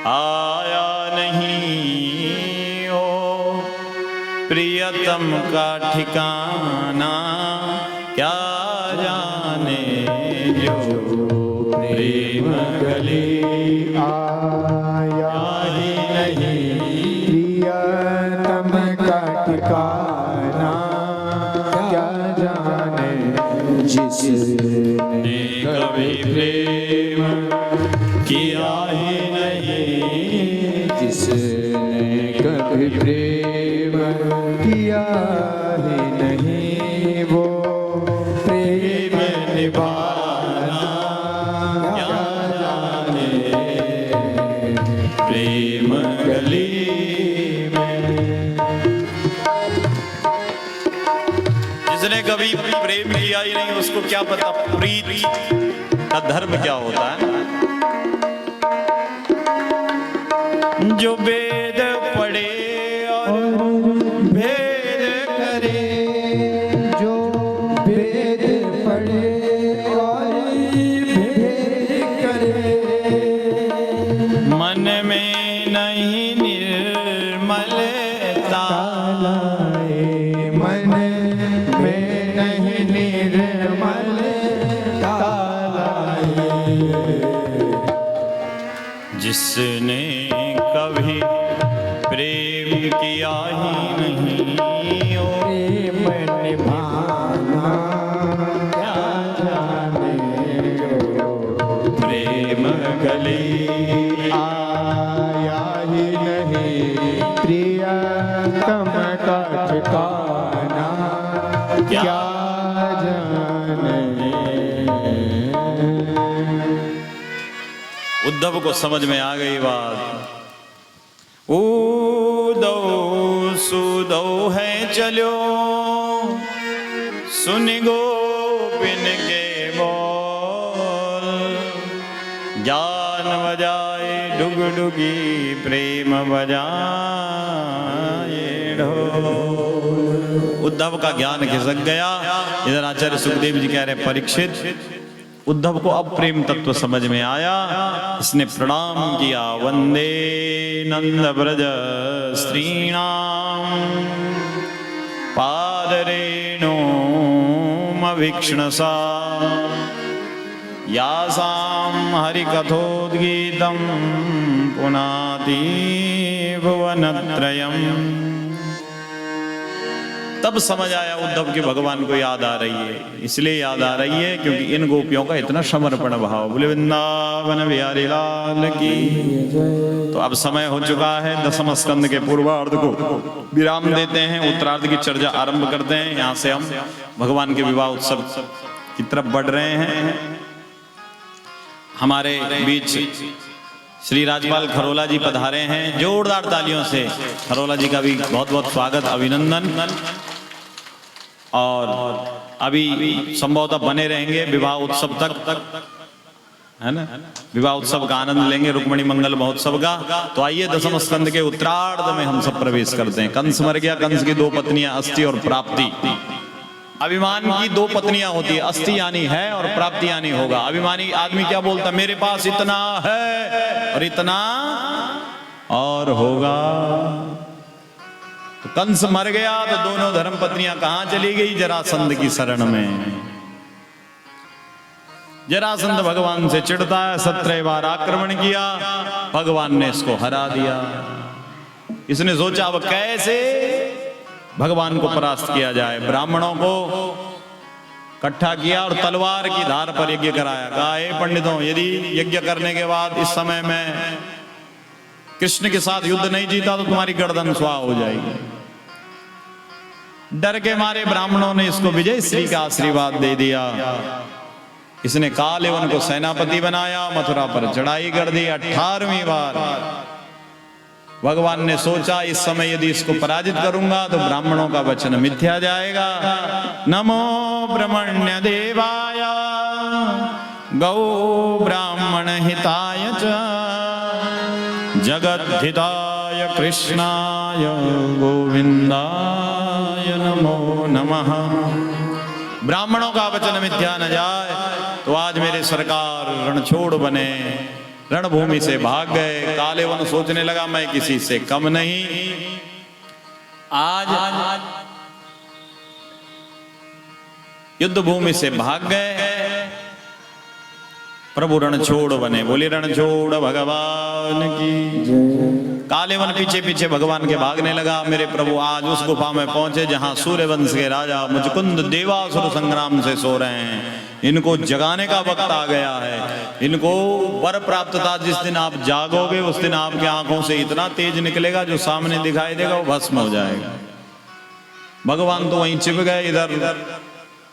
आया नहीं हो, प्रियतम का ठिकाना क्या जाने। जो प्रेम गली आया ही नहीं, प्रियतम का ठिकाना क्या जाने। जिसने कभी प्रेम किया ही नहीं, जिसने कभी प्रेम किया ही नहीं, वो प्रेम निभाना क्या जाने। प्रेम गली में जिसने कभी प्रेम किया ही नहीं, उसको क्या पता प्रीति का धर्म क्या होता है। जो वेद पढ़े और भेद करे, जो वेद पढ़े और भेद करे, मन में नहीं निर्मलता, मन में नहीं निर्मलता लाए। जिसने कभी प्रेम किया ही नहीं, ओ प्रेम निभाना क्या जाने। प्रेम गली आया ही नहीं, प्रियतम का ठिकाना क्या जाने। उद्धव को समझ में आ गई बात। उदो सुदो है चलो, सुन गोपिन के बोल, ज्ञान बजाए डुगडुगी प्रेम बजाए ढोल। उद्धव का ज्ञान खिसक गया। इधर आचार्य सुखदेव जी कह रहे परीक्षित, उद्धव को अब प्रेम तत्व समझ में आया। इसने प्रणाम किया। वंदे नंद ब्रज स्त्रीणाम पादरेणुमवीक्षणसा, यासां हरिकथोद्गीतं पुनाति भुवनत्रयम्। तब समझ आया उद्धव के भगवान को याद आ रही है। इसलिए याद आ रही है क्योंकि इन गोपियों का इतना समर्पण भाव। बोले वृंदावन बिहारी लाल की। तो अब समय हो चुका है, दसम स्कंद के पूर्वार्ध को विराम देते हैं, उत्तरार्ध की चर्चा आरंभ करते हैं। यहाँ से हम भगवान के विवाह उत्सव की तरफ बढ़ रहे हैं। हमारे बीच श्री राजपाल खरोला जी पधारे हैं, जोरदार तालियों से खरोला जी का भी बहुत बहुत स्वागत, अभिनंदन। और अभी संभवतः बने रहेंगे विवाह उत्सव तक, है ना, विवाह उत्सव का आनंद लेंगे, रुक्मिणी मंगल महोत्सव का। तो आइए दसम स्कंद के उत्तरार्ध में हम सब प्रवेश करते हैं। कंस मर गया, कंस की 2 पत्नियां अस्थि और प्राप्ति। अभिमान की 2 पत्नियां होती है, अस्थि यानी है और प्राप्ति यानी होगा। अभिमानी आदमी क्या बोलता, मेरे पास इतना है और इतना और होगा। तो कंस मर गया तो दोनों धर्म पत्नियां कहां चली गई, जरासंध की शरण में। जरासंध भगवान से चिढ़ता है, 17 बार आक्रमण किया, भगवान ने इसको हरा दिया। इसने सोचा अब कैसे भगवान को परास्त किया जाए। ब्राह्मणों को इकट्ठा किया और तलवार की धार पर यज्ञ कराया। कहा, हे पंडितों, यदि यज्ञ करने के बाद इस समय में कृष्ण के साथ युद्ध नहीं जीता तो तुम्हारी गर्दन स्वाहा हो जाएगी। डर के मारे ब्राह्मणों ने इसको विजय श्री का आशीर्वाद दे दिया। इसने कालेवन को सेनापति बनाया, मथुरा पर चढ़ाई कर दी 18वीं बार। भगवान ने सोचा इस समय यदि इसको पराजित करूंगा तो ब्राह्मणों का वचन मिथ्या जाएगा। नमो ब्रह्मण्य देवाय गौ ब्राह्मण हिताय च जगद्धिताय कृष्णाय गोविंदाय नमो नमः। ब्राह्मणों का वचन मिथ्या न जाए तो आज मेरे सरकार रणछोड़ बने, रणभूमि से भाग गए। कालेवन सोचने लगा मैं किसी से कम नहीं। आज युद्ध भूमि से भाग गए, प्रभु रणछोड़ बने। बोले रणछोड़ भगवान की। कालेवन पीछे पीछे भगवान के भागने लगा। मेरे प्रभु आज उस गुफा में पहुंचे जहां सूर्यवंश के राजा मुचकुंद देवासुर संग्राम से सो रहे हैं। इनको जगाने का वक्त आ गया है। इनको वर प्राप्त था, जिस दिन आप जागोगे उस दिन आपकी आंखों से इतना तेज निकलेगा जो सामने दिखाई देगा वो भस्म हो जाएगा। भगवान तो वहीं छिप गए। इधर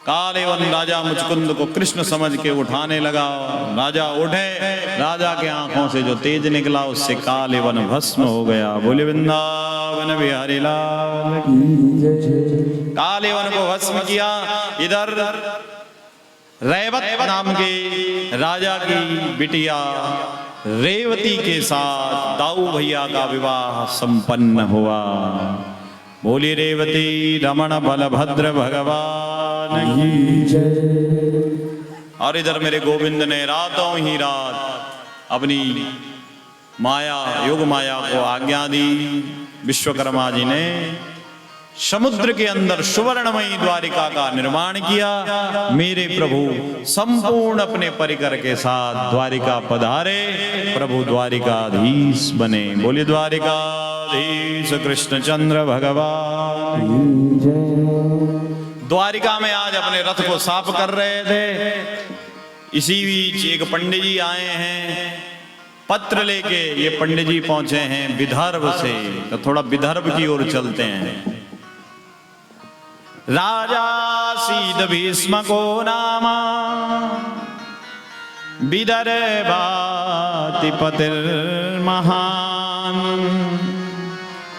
कालेवन राजा मुचकुंद को कृष्ण समझ के उठाने लगा। राजा उठे, राजा के आंखों से जो तेज निकला उससे कालेवन भस्म हो गया। बोले वृंदावन बिहारी लाल। कालेवन को भस्म किया। इधर रेवत नाम के राजा की बिटिया रेवती के साथ दाऊ भैया का विवाह संपन्न हुआ। बोली रेवती रमण बलभद्र भगवान की जय। और इधर मेरे गोविंद ने रातों ही रात अपनी माया, योग माया को आज्ञा दी। विश्वकर्मा जी ने समुद्र के अंदर सुवर्णमयी द्वारिका का निर्माण किया। मेरे प्रभु संपूर्ण अपने परिकर के साथ द्वारिका पधारे, प्रभु द्वारिकाधीश बने। बोले द्वारिकाधीश कृष्णचंद्र भगवान। द्वारिका में आज अपने रथ को साफ कर रहे थे। इसी बीच एक पंडित जी आए हैं पत्र लेके। ये पंडित जी पहुंचे हैं विदर्भ से। तो थोड़ा विदर्भ की ओर चलते हैं। राजा सीद भीष्म को नामा विदर्भातिपतिर्महान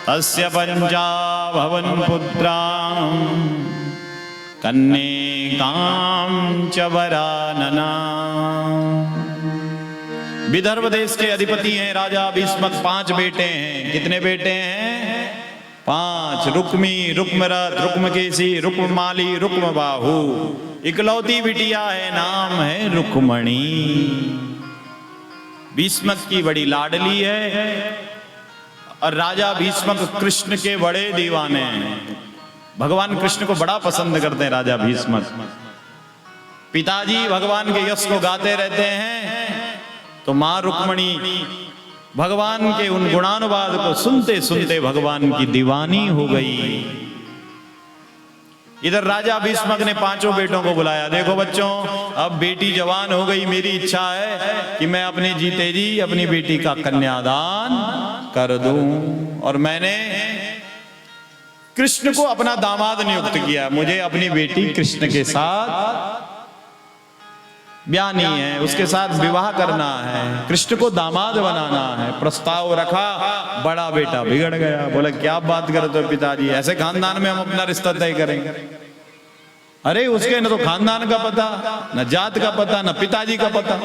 तस्य पंचा भवन पुत्रां कन्यकां च वरानना। विदर्भ देश के अधिपति हैं राजा भीष्मक। 5 बेटे हैं। कितने बेटे हैं? 5। रुक्मी, रुक्मरथ, रुक्मकेशी, रुक्ममाली, रुक्मबाहु। इकलौती बिटिया है, नाम है रुक्मणी। भीष्मक की बड़ी लाडली है और राजा भीष्मक कृष्ण के बड़े दीवाने हैं। भगवान कृष्ण को बड़ा पसंद करते हैं राजा भीष्मक। पिताजी भगवान के यश को गाते रहते हैं तो मां रुक्मणी भगवान के उन गुणानुवाद को सुनते सुनते भगवान की दीवानी हो गई। इधर राजा भीष्मक ने पांचों बेटों को बुलाया, देखो बच्चों, अब बेटी जवान हो गई, मेरी इच्छा है कि मैं अपने जीते जी अपनी बेटी का कन्यादान कर दूं, और मैंने कृष्ण को अपना दामाद नियुक्त किया। मुझे अपनी बेटी कृष्ण के साथ ब्याहनी है, उसके साथ विवाह करना है, कृष्ण को दामाद बनाना है। प्रस्ताव रखा, बड़ा बेटा बिगड़ गया, बोला क्या बात करते हो पिताजी, ऐसे खानदान में हम अपना रिश्ता तय करेंगे? अरे उसके न तो खानदान का पता, न जात का पता, न पिताजी का पता,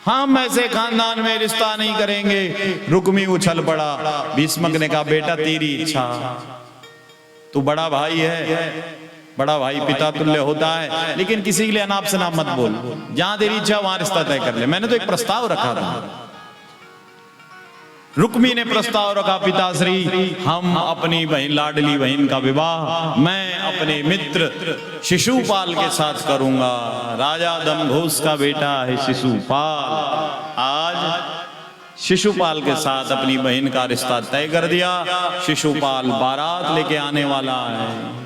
हम ऐसे खानदान में रिश्ता नहीं करेंगे। रुक्मी उछल पड़ा। भीष्मक ने कहा बेटा तेरी इच्छा, तू बड़ा भाई है, बड़ा भाई पिता तुल्य होता है, लेकिन किसी के लिए अनाप शनाप मत बोल, जहां तेरी इच्छा वहां रिश्ता तय कर ले। मैंने तो एक प्रस्ताव रखा था। रुक्मी ने प्रस्ताव रखा, पिताश्री हम अपनी बहन, लाडली बहन का विवाह मैं अपने मित्र शिशुपाल के साथ करूंगा। राजा दमघोष का बेटा है शिशुपाल। आज शिशुपाल के साथ अपनी बहन का रिश्ता तय कर दिया। शिशुपाल बारात लेके आने वाला है।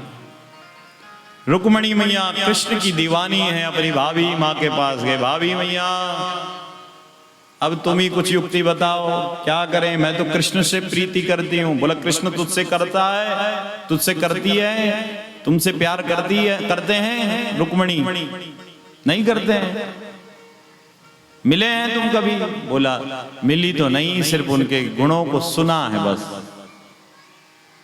रुक्मणी मैया कृष्ण की दीवानी है, अपनी भाभी माँ के पास गए, भाभी मैया अब तुम ही कुछ युक्ति बताओ, क्या करें, मैं तो कृष्ण से प्रीति करती हूँ। बोला कृष्ण तुझसे करता है, तुझसे करती है, तुमसे प्यार करती है, करते हैं रुक्मणी? नहीं करते हैं। मिले हैं तुम कभी? बोला मिली तो नहीं, सिर्फ उनके गुणों को सुना है बस।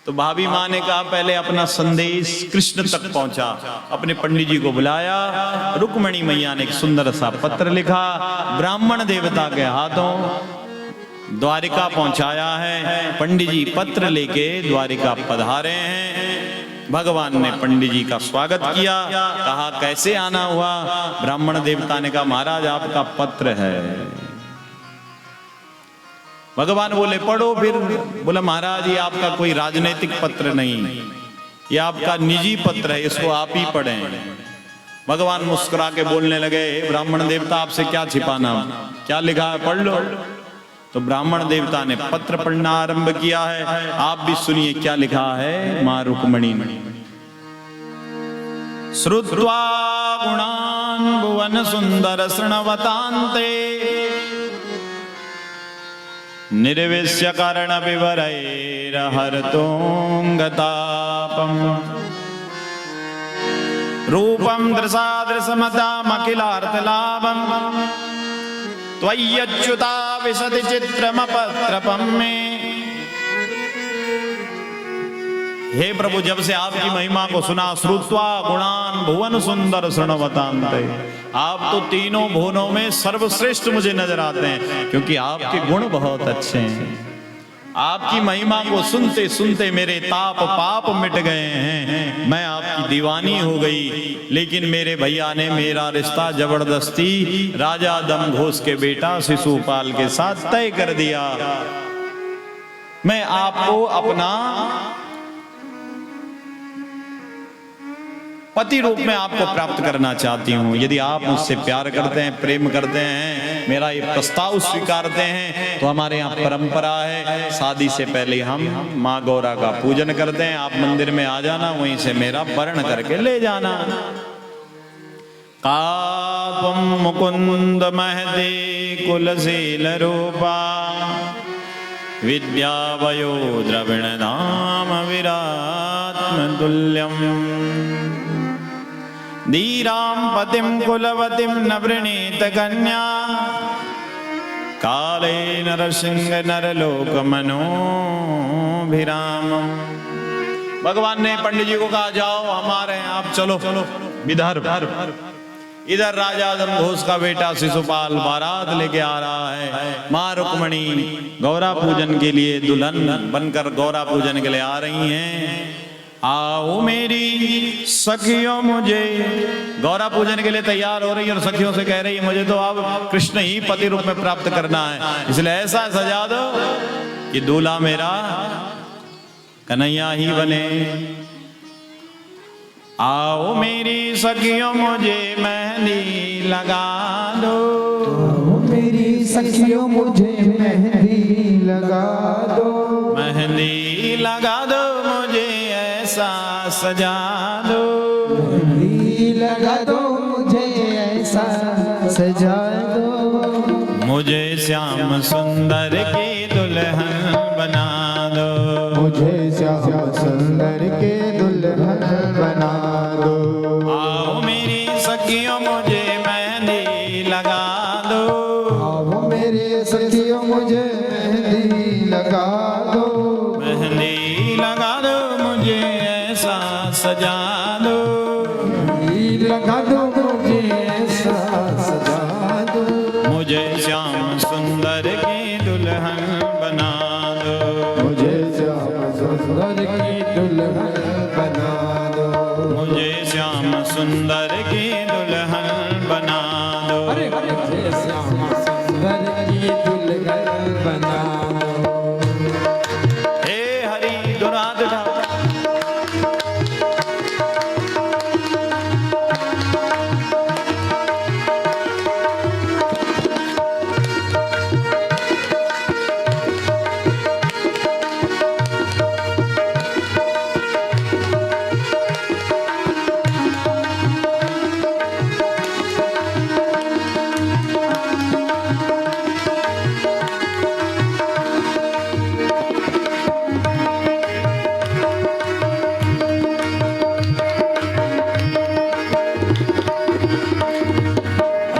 तो भाभी माँ ने कहा पहले अपना संदेश कृष्ण तक पहुंचा। अपने पंडित जी को बुलाया। रुक्मणी मैया ने एक सुंदर सा पत्र लिखा, ब्राह्मण देवता के हाथों द्वारिका पहुंचाया है। पंडित जी पत्र लेके द्वारिका पधारे हैं। भगवान ने पंडित जी का स्वागत किया। कहा कैसे आना हुआ? ब्राह्मण देवता ने कहा महाराज आपका पत्र है। भगवान बोले पढ़ो फिर। बोला महाराज ये आपका कोई राजनीतिक पत्र नहीं, ये आपका निजी पत्र है, इसको आप ही पढ़ें। भगवान मुस्कुरा के बोलने लगे ब्राह्मण देवता आपसे क्या छिपाना, क्या लिखा है पढ़ लो। तो ब्राह्मण देवता ने पत्र पढ़ना आरंभ किया है। आप भी सुनिए क्या लिखा है मां रुक्मणी ने। श्रुत्वा गुणान् भुवन सुंदर शृण्वतान्ते निर्विश्य कारण विवरैर्हर्तुं रूपं दृशादृशमतामखिलार्थलाभं त्वय्यच्युता विशति चित्रमपत्रपं मे। हे प्रभु जब से आपकी महिमा को सुना, श्रुत्वा गुणान् भुवन सुंदर शृण्वतान्ते, आप तो तीनों भुवनों में सर्वश्रेष्ठ मुझे नजर आते हैं, क्योंकि आपके गुण बहुत अच्छे हैं। आपकी महिमा को सुनते सुनते मेरे ताप पाप मिट गए हैं, मैं आपकी दीवानी हो गई। लेकिन मेरे भैया ने मेरा रिश्ता जबरदस्ती राजा दमघोष के बेटा शिशुपाल के साथ तय कर दिया। मैं आपको अपना पति रूप में आपको प्राप्त करना चाहती हूँ। यदि आप मुझसे प्यार करते हैं, प्रेम करते हैं, मेरा ये प्रस्ताव स्वीकारते हैं, तो हमारे यहाँ परंपरा है शादी से पहले हम माँ गौरा का पूजन करते हैं। आप मंदिर में आ जाना, वहीं से मेरा वर्ण करके ले जाना। कापम मुकुंद महदे कुलशील रूपा विद्यावयो द्रविण धाम विरात्म तुल्यम धीरां पतिं कुलवतीं न वृणीत कन्या काले नरसिंह नरलोक मनोभिरामम्। भगवान ने पंडित जी को कहा जाओ हमारे यहाँ, आप चलो विदर्भ। इधर राजा दमघोष का बेटा शिशुपाल बारात लेके आ रहा है। माँ रुक्मणी गौरा पूजन के लिए दुल्हन बनकर गौरा पूजन के लिए आ रही हैं। आओ मेरी सखियों, मुझे गौरा पूजन के लिए तैयार हो रही है और सखियों से कह रही है मुझे तो अब कृष्ण ही पति रूप में प्राप्त करना है, इसलिए ऐसा सजा दो कि दूल्हा मेरा कन्हैया ही बने। आओ मेरी सखियों मुझे मेहंदी लगा दो, मेरी सखियों मुझे मेहंदी लगा दो, मेहंदी लगा दो मुझे ऐसा सजा दो, मेहंदी लगा दो मुझे ऐसा सजा दो, मुझे श्याम सुंदर की दुल्हन बना दो, मुझे श्याम सुंदर के दुल्हन बना दो। आओ मेरी सखियों मुझे मेहंदी लगा दो, आओ मेरे सखियों मुझे मेहंदी लगा दो, मेहंदी लगा दो मुझे ऐसा सजा दो, मेहंदी लगा दो मुझे ऐसा सजा दो, मुझे श्याम सुंदर की दुल्हन बना दो, मुझे श्याम सुंदर की दुल्हन बना दो, मुझे श्याम सुंदर की दुल्हन बना दो। मुझे श्याम सुंदर की दुल्हन बना दो। हे हरि दुराधरा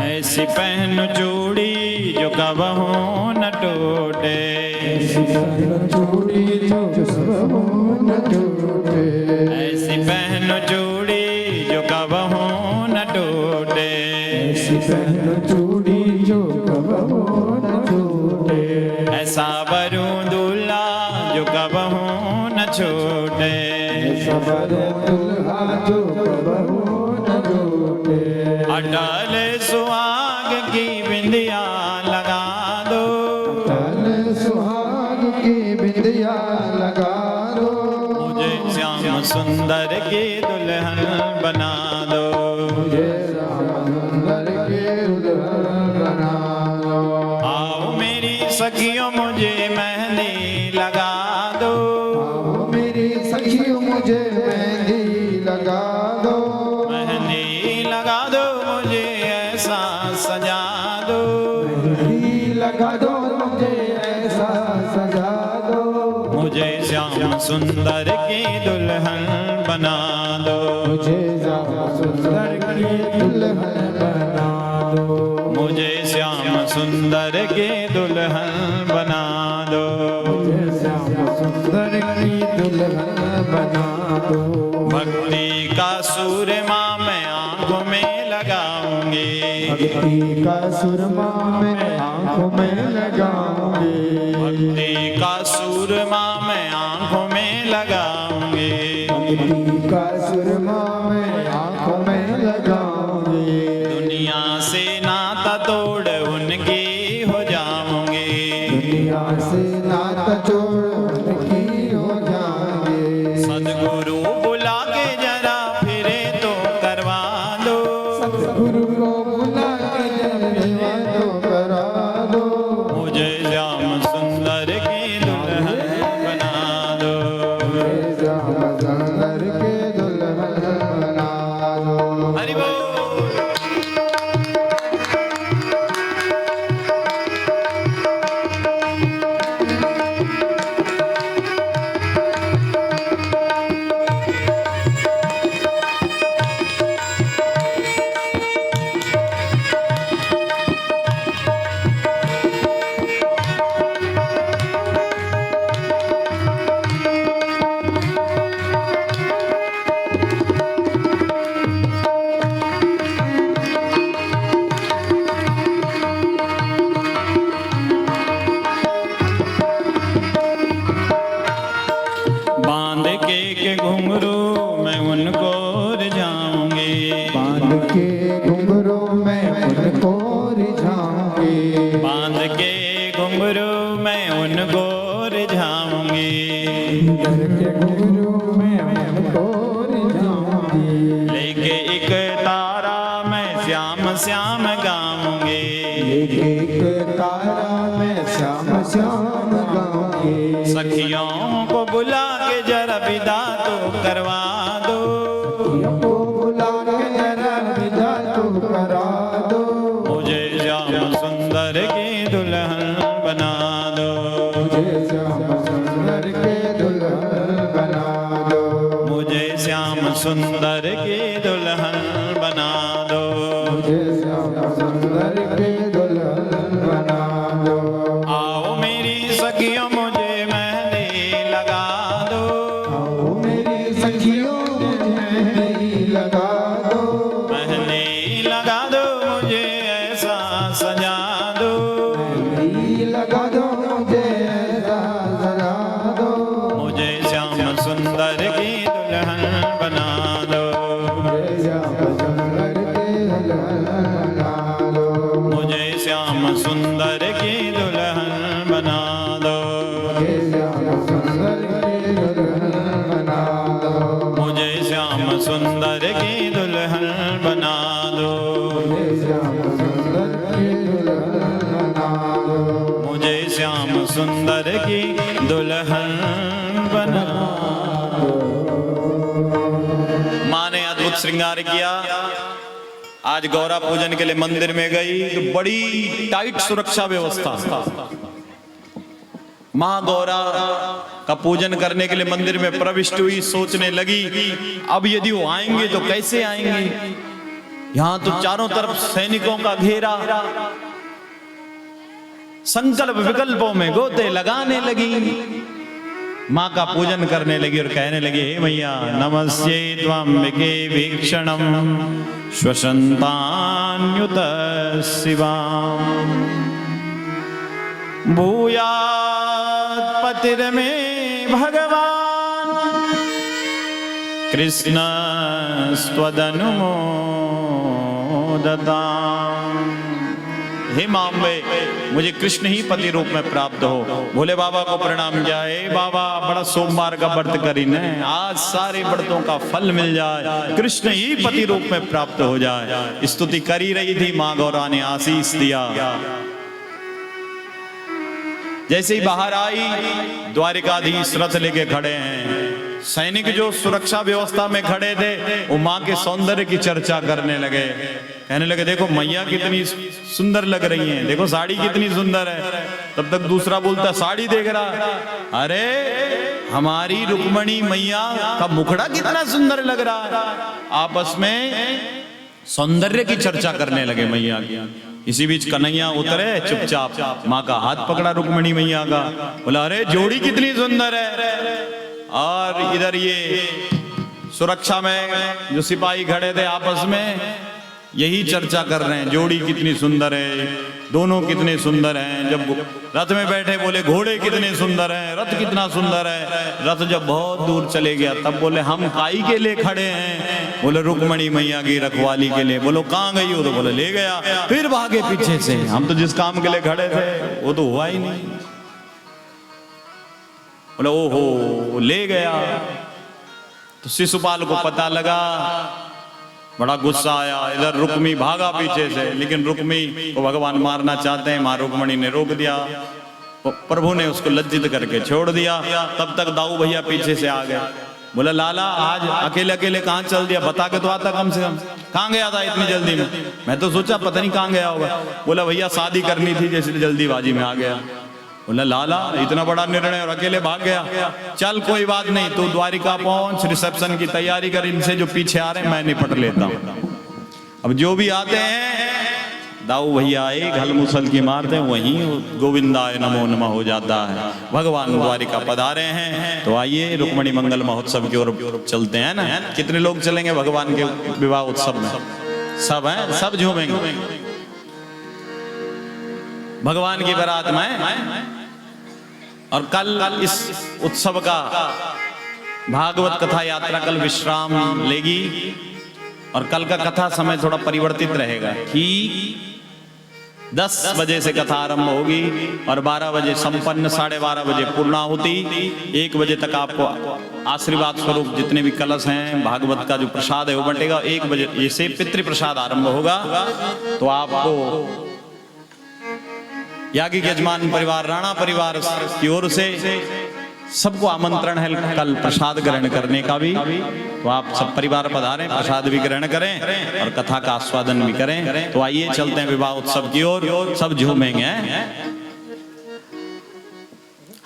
ऐसी पहन चूड़ी जो कबहू न टूटे, चूड़ी जो सब न टूटे, ऐसी पहन चूड़ी जो कबहू न टूटे, ऐसी पहनो चूड़ी जो कबहू न टूटे, ऐसा बरू दूल्हा जो कबहू न छूटे, सबर दुल्हा जो कबहू न टूटे, अटल सुहाग की बिंदिया लगा दो, तन सुहाग की बिंदिया लगा दो, मुझे श्याम सुंदर की दुल्हन बना दो, मुझे श्याम सुंदर की दुल्हन बना दो। आओ मेरी सखियों मुझे मेहंदी लगा दो, आओ मेरी सखियों मुझे मेहंदी लगा दो, मेहंदी लगा दो मुझे ऐसा सजा दो, मेहंदी लगा दो मुझे ऐसा सजा दो, मुझे श्याम सुंदर की दुल्हन बना दो, मुझे श्याम सुंदर की दुल्हन बना दो, मुझे श्याम सुंदर की दुल्हन बना दो, मुझे श्याम सुंदर की दुल्हन बना दो। भक्ति का सूरमा मैं आंखों में लगाऊंगी, भक्ति का सुरमा मैं आंखों में लगाऊंगी, भक्ति का सूरमा मैं आंखों में लगाऊंगी, भक्ति का सुरमा मैं आंखों में लगाऊंगी, दुनिया से नाता तोड़ उनकी हो जाऊंगी, दुनिया से नाता जोड़ की हो जाएंगे, सदगुरु बुला के जरा फिरे तो करवा दो, सतगुरु को बुला के जलवा तो करा दो, मुझे श्याम सुंदर की दुल्हन बना दो, मुझे श्याम सुंदर के दुल्हन बना दो। हरि बोल। सुंदर की दुल्हन बना दो। मुझे श्याम सुंदर की दुल्हन बना दो। आओ मेरी सखियों मुझे मेहंदी लगा दो। आओ मेरी सखियों मुझे मेहंदी लगा दो। मेहंदी लगा दो मुझे ऐसा सजा दो। मेहंदी लगा दो मुझे ऐसा सजा दो। मुझे श्याम सुंदर की दुल्हन बना दो। मुझे श्याम सुंदर की दुल्हन बना दो। मुझे श्याम सुंदर की दुल्हन बना दो। मुझे श्याम सुंदर की दुल्हन बना दो। मुझे श्याम सुंदर की दुल्हन बना दो। मुझे श्याम सुंदर की दुल्हन बना दो। मुझे श्याम सुंदर की दुल्हन बना। माँ ने अद्भुत श्रृंगार किया। आज गौरा पूजन के लिए मंदिर में गई तो बड़ी टाइट सुरक्षा व्यवस्था। माँ गौरा का पूजन करने के लिए मंदिर में प्रविष्ट हुई, सोचने लगी अब यदि वो आएंगे तो कैसे आएंगे। यहां तो चारों तरफ सैनिकों का घेरा। संकल्प विकल्पों में गोते लगाने लगी। माँ का पूजन करने लगी और कहने लगी, हे मैया नमस्ते त्वंबिके वीक्षणम श्वसंतान्युत शिवाम भूयात् पतिर्मे भगवान कृष्ण स्वदनुमोदताम्। हे माम्बे मुझे कृष्ण ही पति रूप में प्राप्त हो। भोले बाबा को प्रणाम किया, हे बाबा बड़ा सोमवार का व्रत करी ने, आज सारे व्रतों का फल मिल जाए, कृष्ण ही पति रूप में प्राप्त हो जाए। स्तुति करी रही थी, माँ गौरा ने आशीष दिया। जैसे ही बाहर आई द्वारिकाधीश रथ लेके खड़े हैं। सैनिक जो सुरक्षा व्यवस्था में खड़े थे वो माँ के सौंदर्य की चर्चा करने लगे। कहने लगे देखो मैया कितनी सुंदर लग रही हैं, देखो साड़ी कितनी सुंदर है। तब तक दूसरा बोलता साड़ी देख रहा, अरे हमारी रुक्मणी मैया का मुखड़ा कितना सुंदर लग रहा है। आपस में सौंदर्य की चर्चा करने लगे मैया की। इसी बीच कन्हैया उतरे चुपचाप, माँ का हाथ पकड़ा रुक्मणी मैया का, बोला अरे जोड़ी कितनी सुंदर है। और इधर ये सुरक्षा में जो सिपाही खड़े थे आपस में यही चर्चा कर रहे हैं, जोड़ी कितनी सुंदर है, दोनों कितने सुंदर हैं। जब रथ में बैठे बोले घोड़े कितने सुंदर हैं, रथ कितना सुंदर है। रथ जब बहुत दूर चले गया तब बोले हम काई के लिए खड़े हैं, बोले रुक्मणी मैया की रखवाली के लिए। बोलो कहाँ गई हो, तो बोले ले गया। फिर भागे पीछे से, हम तो जिस काम के लिए खड़े थे वो तो हुआ ही नहीं। बोले ओहो ले गया। तो शिशुपाल को पता लगा, बड़ा गुस्सा आया। इधर रुक्मी भागा पीछे से, लेकिन रुक्मी को भगवान मारना चाहते हैं, मां रुक्मणी ने रोक दिया। प्रभु ने उसको लज्जित करके छोड़ दिया। तब तक दाऊ भैया पीछे से आ गए। बोला लाला आज अकेले अकेले कहाँ चल दिया, बता के तो आता कम से कम, कहाँ गया था इतनी जल्दी में। मैं तो सोचा पता नहीं कहाँ गया होगा। बोला भैया शादी करनी थी जैसे जल्दीबाजी में आ गया। बोला लाला इतना बड़ा निर्णय और अकेले भाग गया। चल कोई बात नहीं, तू द्वारिका पहुंच, रिसेप्शन की तैयारी कर, इनसे जो पीछे आ रहे हैं मैं निपट लेता हूं। अब जो भी आते हैं दाऊ भैया एक हल मुसल की मारते हैं, वहीं गोविंदाय नमो नमः हो जाता है। भगवान द्वारिका पधारे हैं। तो आइए रुक्मणी मंगल महोत्सव की ओर चलते हैं ना। कितने लोग चलेंगे भगवान के विवाह उत्सव में? सब हैं, सब झूमेंगे भगवान की बारात में। और कल इस उत्सव का भागवत कथा यात्रा कल विश्राम लेगी और कल का कथा समय थोड़ा परिवर्तित रहेगा। ठीक 10 बजे से कथा आरंभ होगी और 12 बजे संपन्न, 12:30 बजे पूर्णाहुति, 1 बजे तक आपको आशीर्वाद स्वरूप जितने भी कलश हैं भागवत का जो प्रसाद है वो बंटेगा। 1 बजे से पितृ प्रसाद आरंभ होगा। तो आपको याज्ञिक यजमान परिवार, राणा परिवार की ओर से सबको आमंत्रण है कल प्रसाद ग्रहण करने का भी। तो आप सब परिवार पधारें, प्रसाद भी ग्रहण करें और कथा का आस्वादन भी करें। तो आइए चलते हैं विवाह उत्सव की ओर, सब झूमेंगे।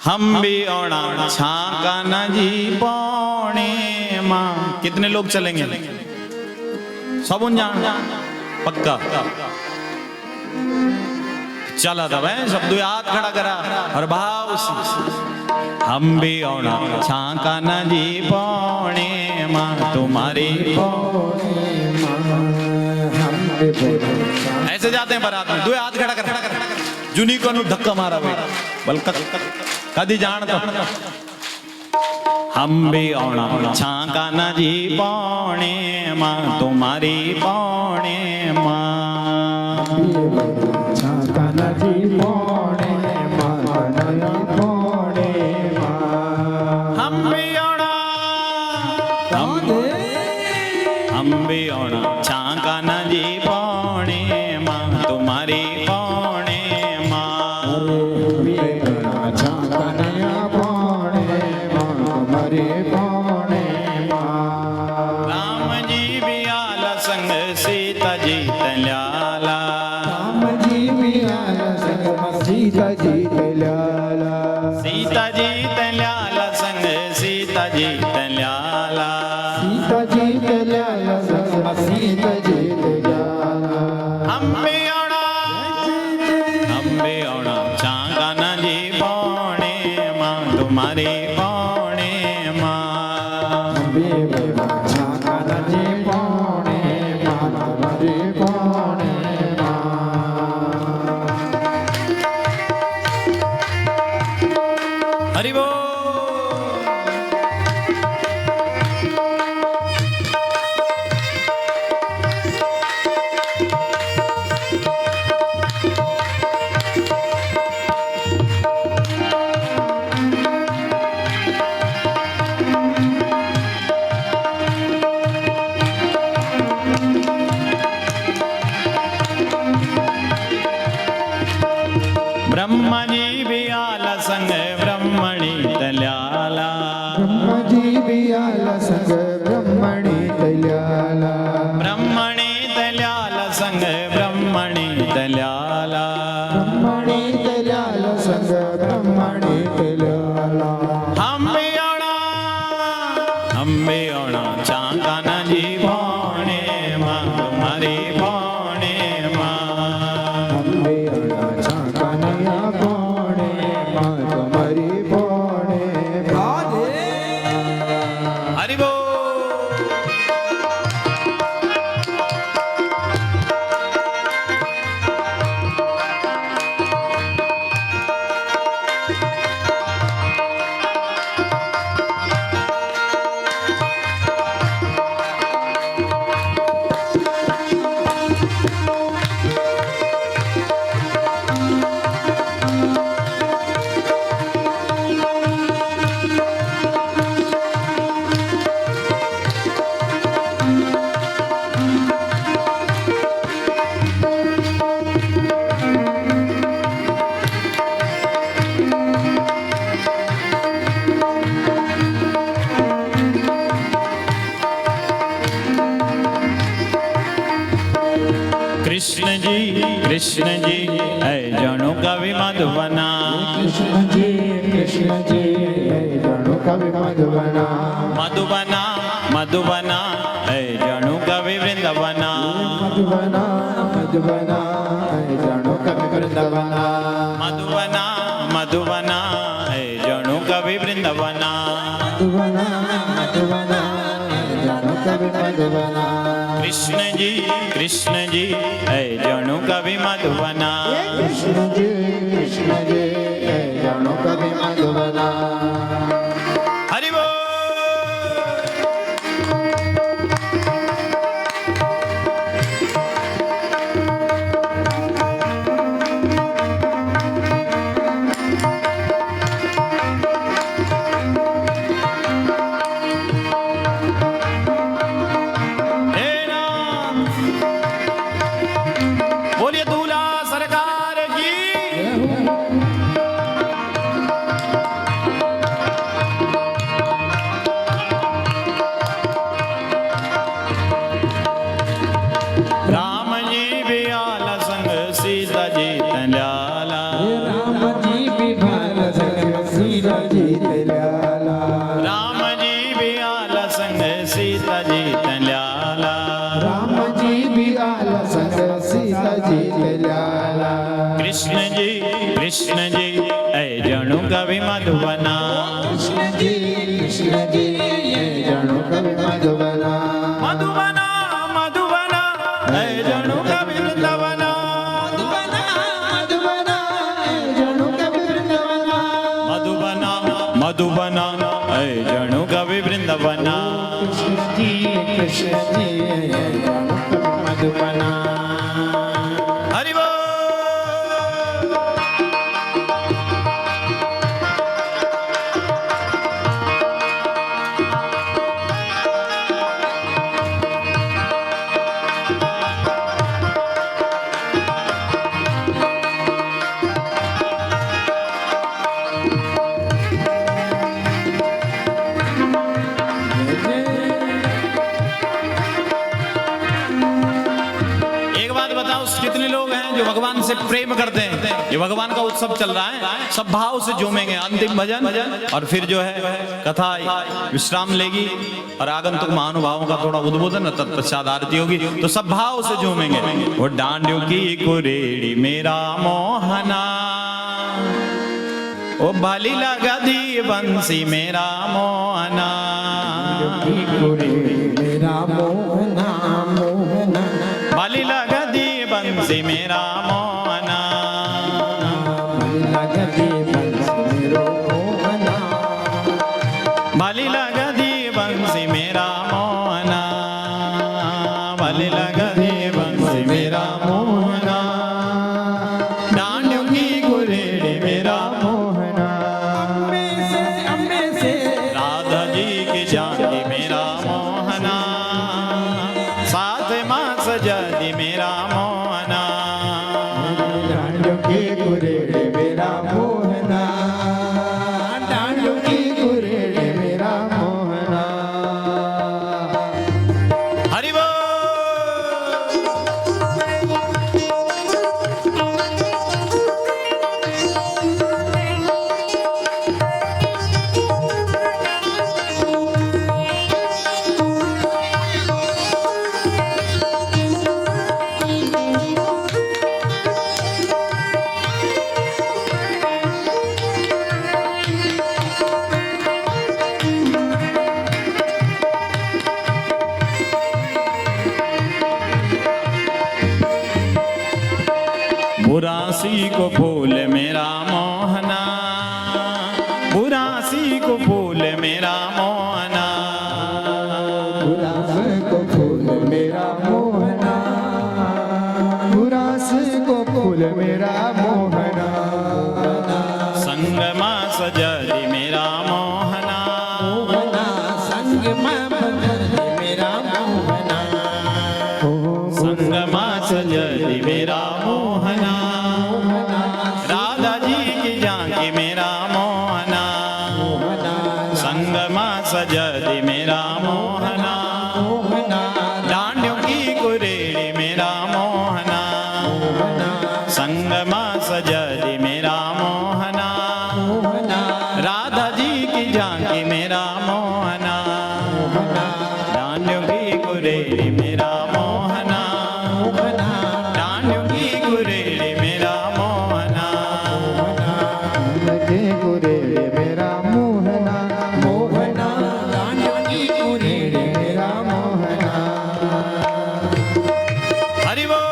हम भी ओणा छाका नजी पौणे माँ। कितने लोग चलेंगे? सब जान पक्का चला था भाई, सब दो हाथ खड़ा करा और भाव से हम भी औना छाका न जी पौने माँ तुम्हारी। ऐसे जाते हैं बारात में, दो हाथ खड़ा कर जुनी को धक्का मारा भाई बल कदी जान तो हम भी औना छाका न जी पौने माँ तुम्हारी पौने माँ। छाका न जी पौने माँ पौने माँ। हम भी औना छाका न जी पौने माँ तुम्हारी पौने माँ। छाका नया पौने माँ तुम्हारी पौने माँ। राम जी भी आला संग सीता जी तल्याला। राम जी भी आला संग सीता जी तल्याला। सीता जी तल्याला संग सीता जी तल्याला। सीता जी तल्याला संग सीता जी तल्याला। हम भी औना छाका न जी पौने माँ तुम्हारी पौने माँ। छाका न जी पौने माँ तुम्हारी पौने माँ। हरि बोल। ब्रह्मा जी भी आला संग ब्रह्मणी तल्याला। ब्रह्मा जी भी आला संग ब्रह्मणी तल्याला। ब्रह्मणी तल्याला संग ब्रह्मणी तल्याला। ब्रह्मणी तल्याला संग ब्रह्मणी तल्याला। हम भी औना छाका न जी पौने माँ तुम्हारी पौने माँ। छाका नया पौने माँ तुम्हारी पौने माँ। हरि बोल। कृष्ण जी है जणु कवि मधुबना। कृष्ण जी जणु कवि मधुबना। मधुबना मधुबना है जणु कवि वृंदवना। मधुबना मधुबना जणु कवि वृंदवना। मधुबना मधुबना है जणु कवि वृंदवना। मधुबना मधुबना जणु कवि मधुबना। कृष्ण जी है जणु कवि मधुबना। कृष्ण जी जणु कवि मधुबना। हरि बोल। बोलिए दूल्हा सरकार की। कृष्ण जी ऐ जणु कवि मधुबना। कृष्ण जी ये जणु कवि मधुबना। मधुबना मधुबना ऐ जणु कवि वृंदावना। मधुबना मधुबना ये जणु कवि वृंदावना। मधुबना मधुबना ऐ जणु कवि वृंदावना। कृष्ण जी ये जणु कवि मधुबना। हरि बोल। कितने लोग हैं जो भगवान से प्रेम करते हैं? ये भगवान का उत्सव चल रहा है, सब भाव से झूमेंगे। अंतिम भजन और फिर जो है कथा विश्राम लेगी और आगंतुक महानुभावों का थोड़ा उद्बोधन, तत्पश्चात आरती होगी, तो सब भाव से झूमेंगे। वो डांडियों की कुरेड़ी मेरा मोहना, ओ भाली लगा दी बंसी मेरा मोहना। मेरा मोहना मोहना बाली लगा दी बंसी मेरा मोहना। लगती बंसी मेरो मोहना। बाली लगा दी बंसी मेरा मोहना। बाली लगा दी बंसी मेरा मोहना। डांडियों की गुरेड़ी मेरा मोहना। अम्मे से राधा जी की जानकी मेरा मोहना। साथ माँ सजा दी मेरा मोहना। डांडियों की गुरेड़ी मेरा मोहना। डांडियों की गुरेड़ी मेरा मोहना। हरि बोल। बुरासी को फूल मेरा मोहना। बुरासी को फूल मेरा मोहना। बुरास को फूल मेरा मोहना। बुरास को फूल मेरा मोहना। संगमा सजा दी मेरा मोहना। मोहना संग में बदल मेरा मोहना। संगमा सजा दी मेरा मोहना। राधा जी की जानकी मेरा मोहना। संगमा सजा दी मेरा मोहना। डांडियों की कुरेड़ी मेरा मोहना। संगमा सजा दी मेरा मोहना। राधा जी की जानकी मेरा मोहना। डांडियों की कुरेड़ी मेरा मोहना। डांडियों की कुरेड़ी मेरा मोहना। के गुरेड़े मेरा मोहना। मोहना डांडियों की गुरेड़े मेरा मोहना। हरि बोल।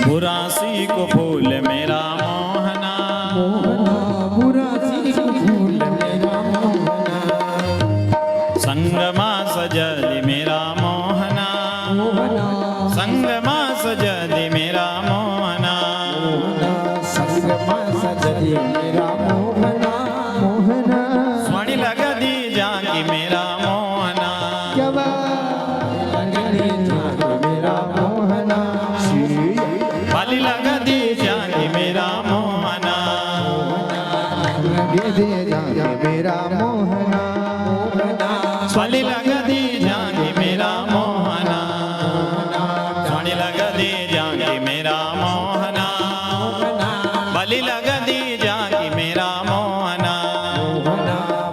बुरासी को फूल मेरा मोहना। मोहना बुरासी को फूल मेरा मोहना। संगमा सजा दी मेरा मोहना। मोहना संगमा सजा दी मेरा मोहना। संगमा सजदी मेरा मोहना। मोहना स्वर्ण लगा दी जानकी मेरा मोहना। क्या बात लगनी जाके मेरा मोहना। बलि लग दी जागी मेरा मोहना, स्वाणी लग दी जागी मेरा मोहना, बलि लग दी जागी मेरा मोहना,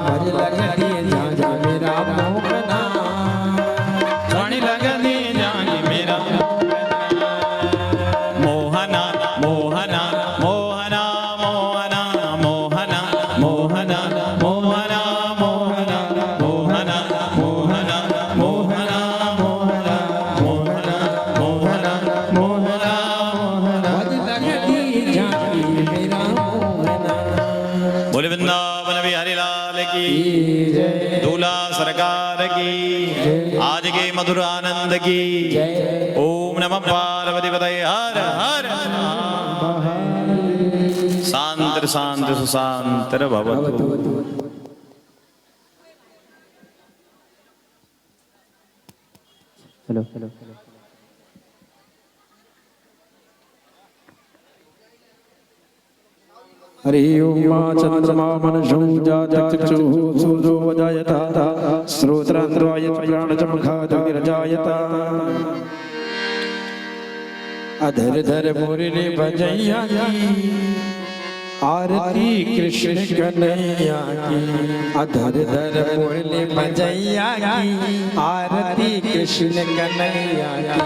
बलि लग दी जागी मेरा मोहना, स्वाणी लग दी जागी मेरा मोहना, मोहना मोहना मोहना मोहना मोहना मोहना मोहना मोहना मोहना मोहना मोहना मोहना मोहना मोहना बलि लग दी जागी मेरा मोहना। बोले वृंदावन बिहारी लाल की जय दूल्हा सरकार की आज के मधुर आनंद की। ओम नमः पार्वती पतये हर हर शांति शांति सुशांति भवतु। हेलो हेलो हरि ओम चंद्रमा मनसुं जातचक्षुः सूर्यो वजायता श्रोत्रान्द्रायत प्राणचमखादुर्जायता अधर धर मुरली बजैया की आरती कृष्ण कन्हैया की। अधर धर मुरली बजैया की आरती कृष्ण कन्हैया की।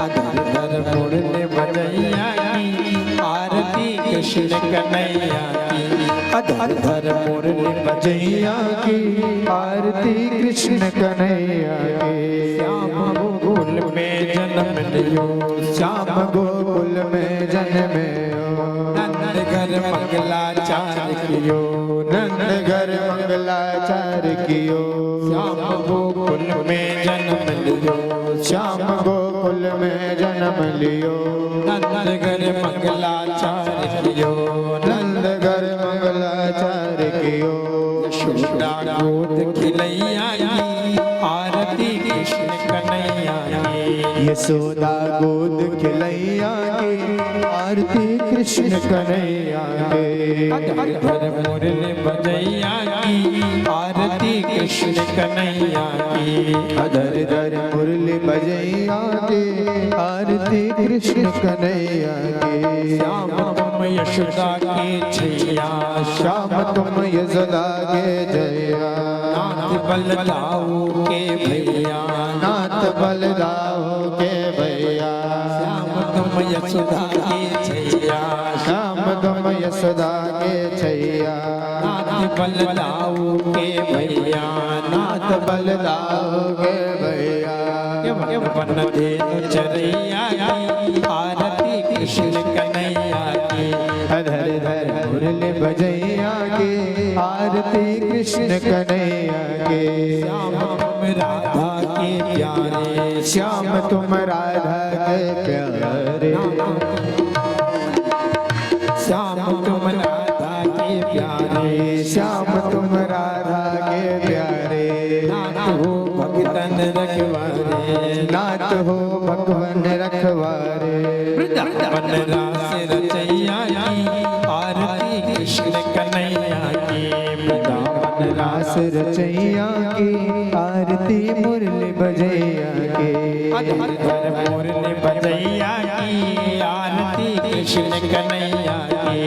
अधर धर मुरली बजैया की आरती कृष्ण कन्हैया की। अधर धर मुरली बजैया की आरती कृष्ण कन्हैया की। श्याम गोकुल में जन्म लियो, श्याम गोकुल में जन्म नंद घर मंगलाचार कियो, नंद घर मंगलाचार कियो। श्याम गोकुल में जन्म लियो, श्याम गोकुल में जन्म लियो। नंद घर मंगलाचार कियो, नंद घर मंगलाचार कियो। यशोदा गोद खिलैया की आरती कृष्ण कन्हैया की। यशोदा गोद खिलैया की आरती कृष्ण कन्हैया की। अधर मुरली बजैया की आरती कृष्ण कन्हैया की। अधर धर मुरली बजैया की आरती कृष्ण कन्हैया की। श्याम तुम यशोदा के छैया, श्याम तुम यशोदा के जया। नाथ बलदाऊ के भैया, नाथ बलदाऊ के भैया। श्याम तुम यशोदा के छैया, श्याम तुम यशोदा के छैया। नाथ बलदाऊ के भैया, नाथ बलदाऊ के भैया। वन धेनु चरैया की आरती कृष्ण कन्हैया की। अधर धर मुरली बजैया की आरती कृष्ण कन्हैया की। श्याम तुम राधा के प्यारे, श्याम तुम राधा के प्यारे। श्याम तुम राधा के प्यारे, श्याम तुम राधा के प्यारे। नाथ हो भगतन रखवारे, नाथ हो भगवन रखवारे। वृंदावन रास रचैया की आरती कृष्ण कन्हैया की। वृंदावन रास रचैया की आरती मुरली बजैया की। अधर धर मुरली बजैया की आरती कृष्ण कन्हैया की।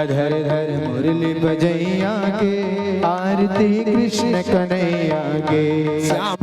अधर धर मुरली बजैया की आरती कृष्ण कन्हैया की। श्याम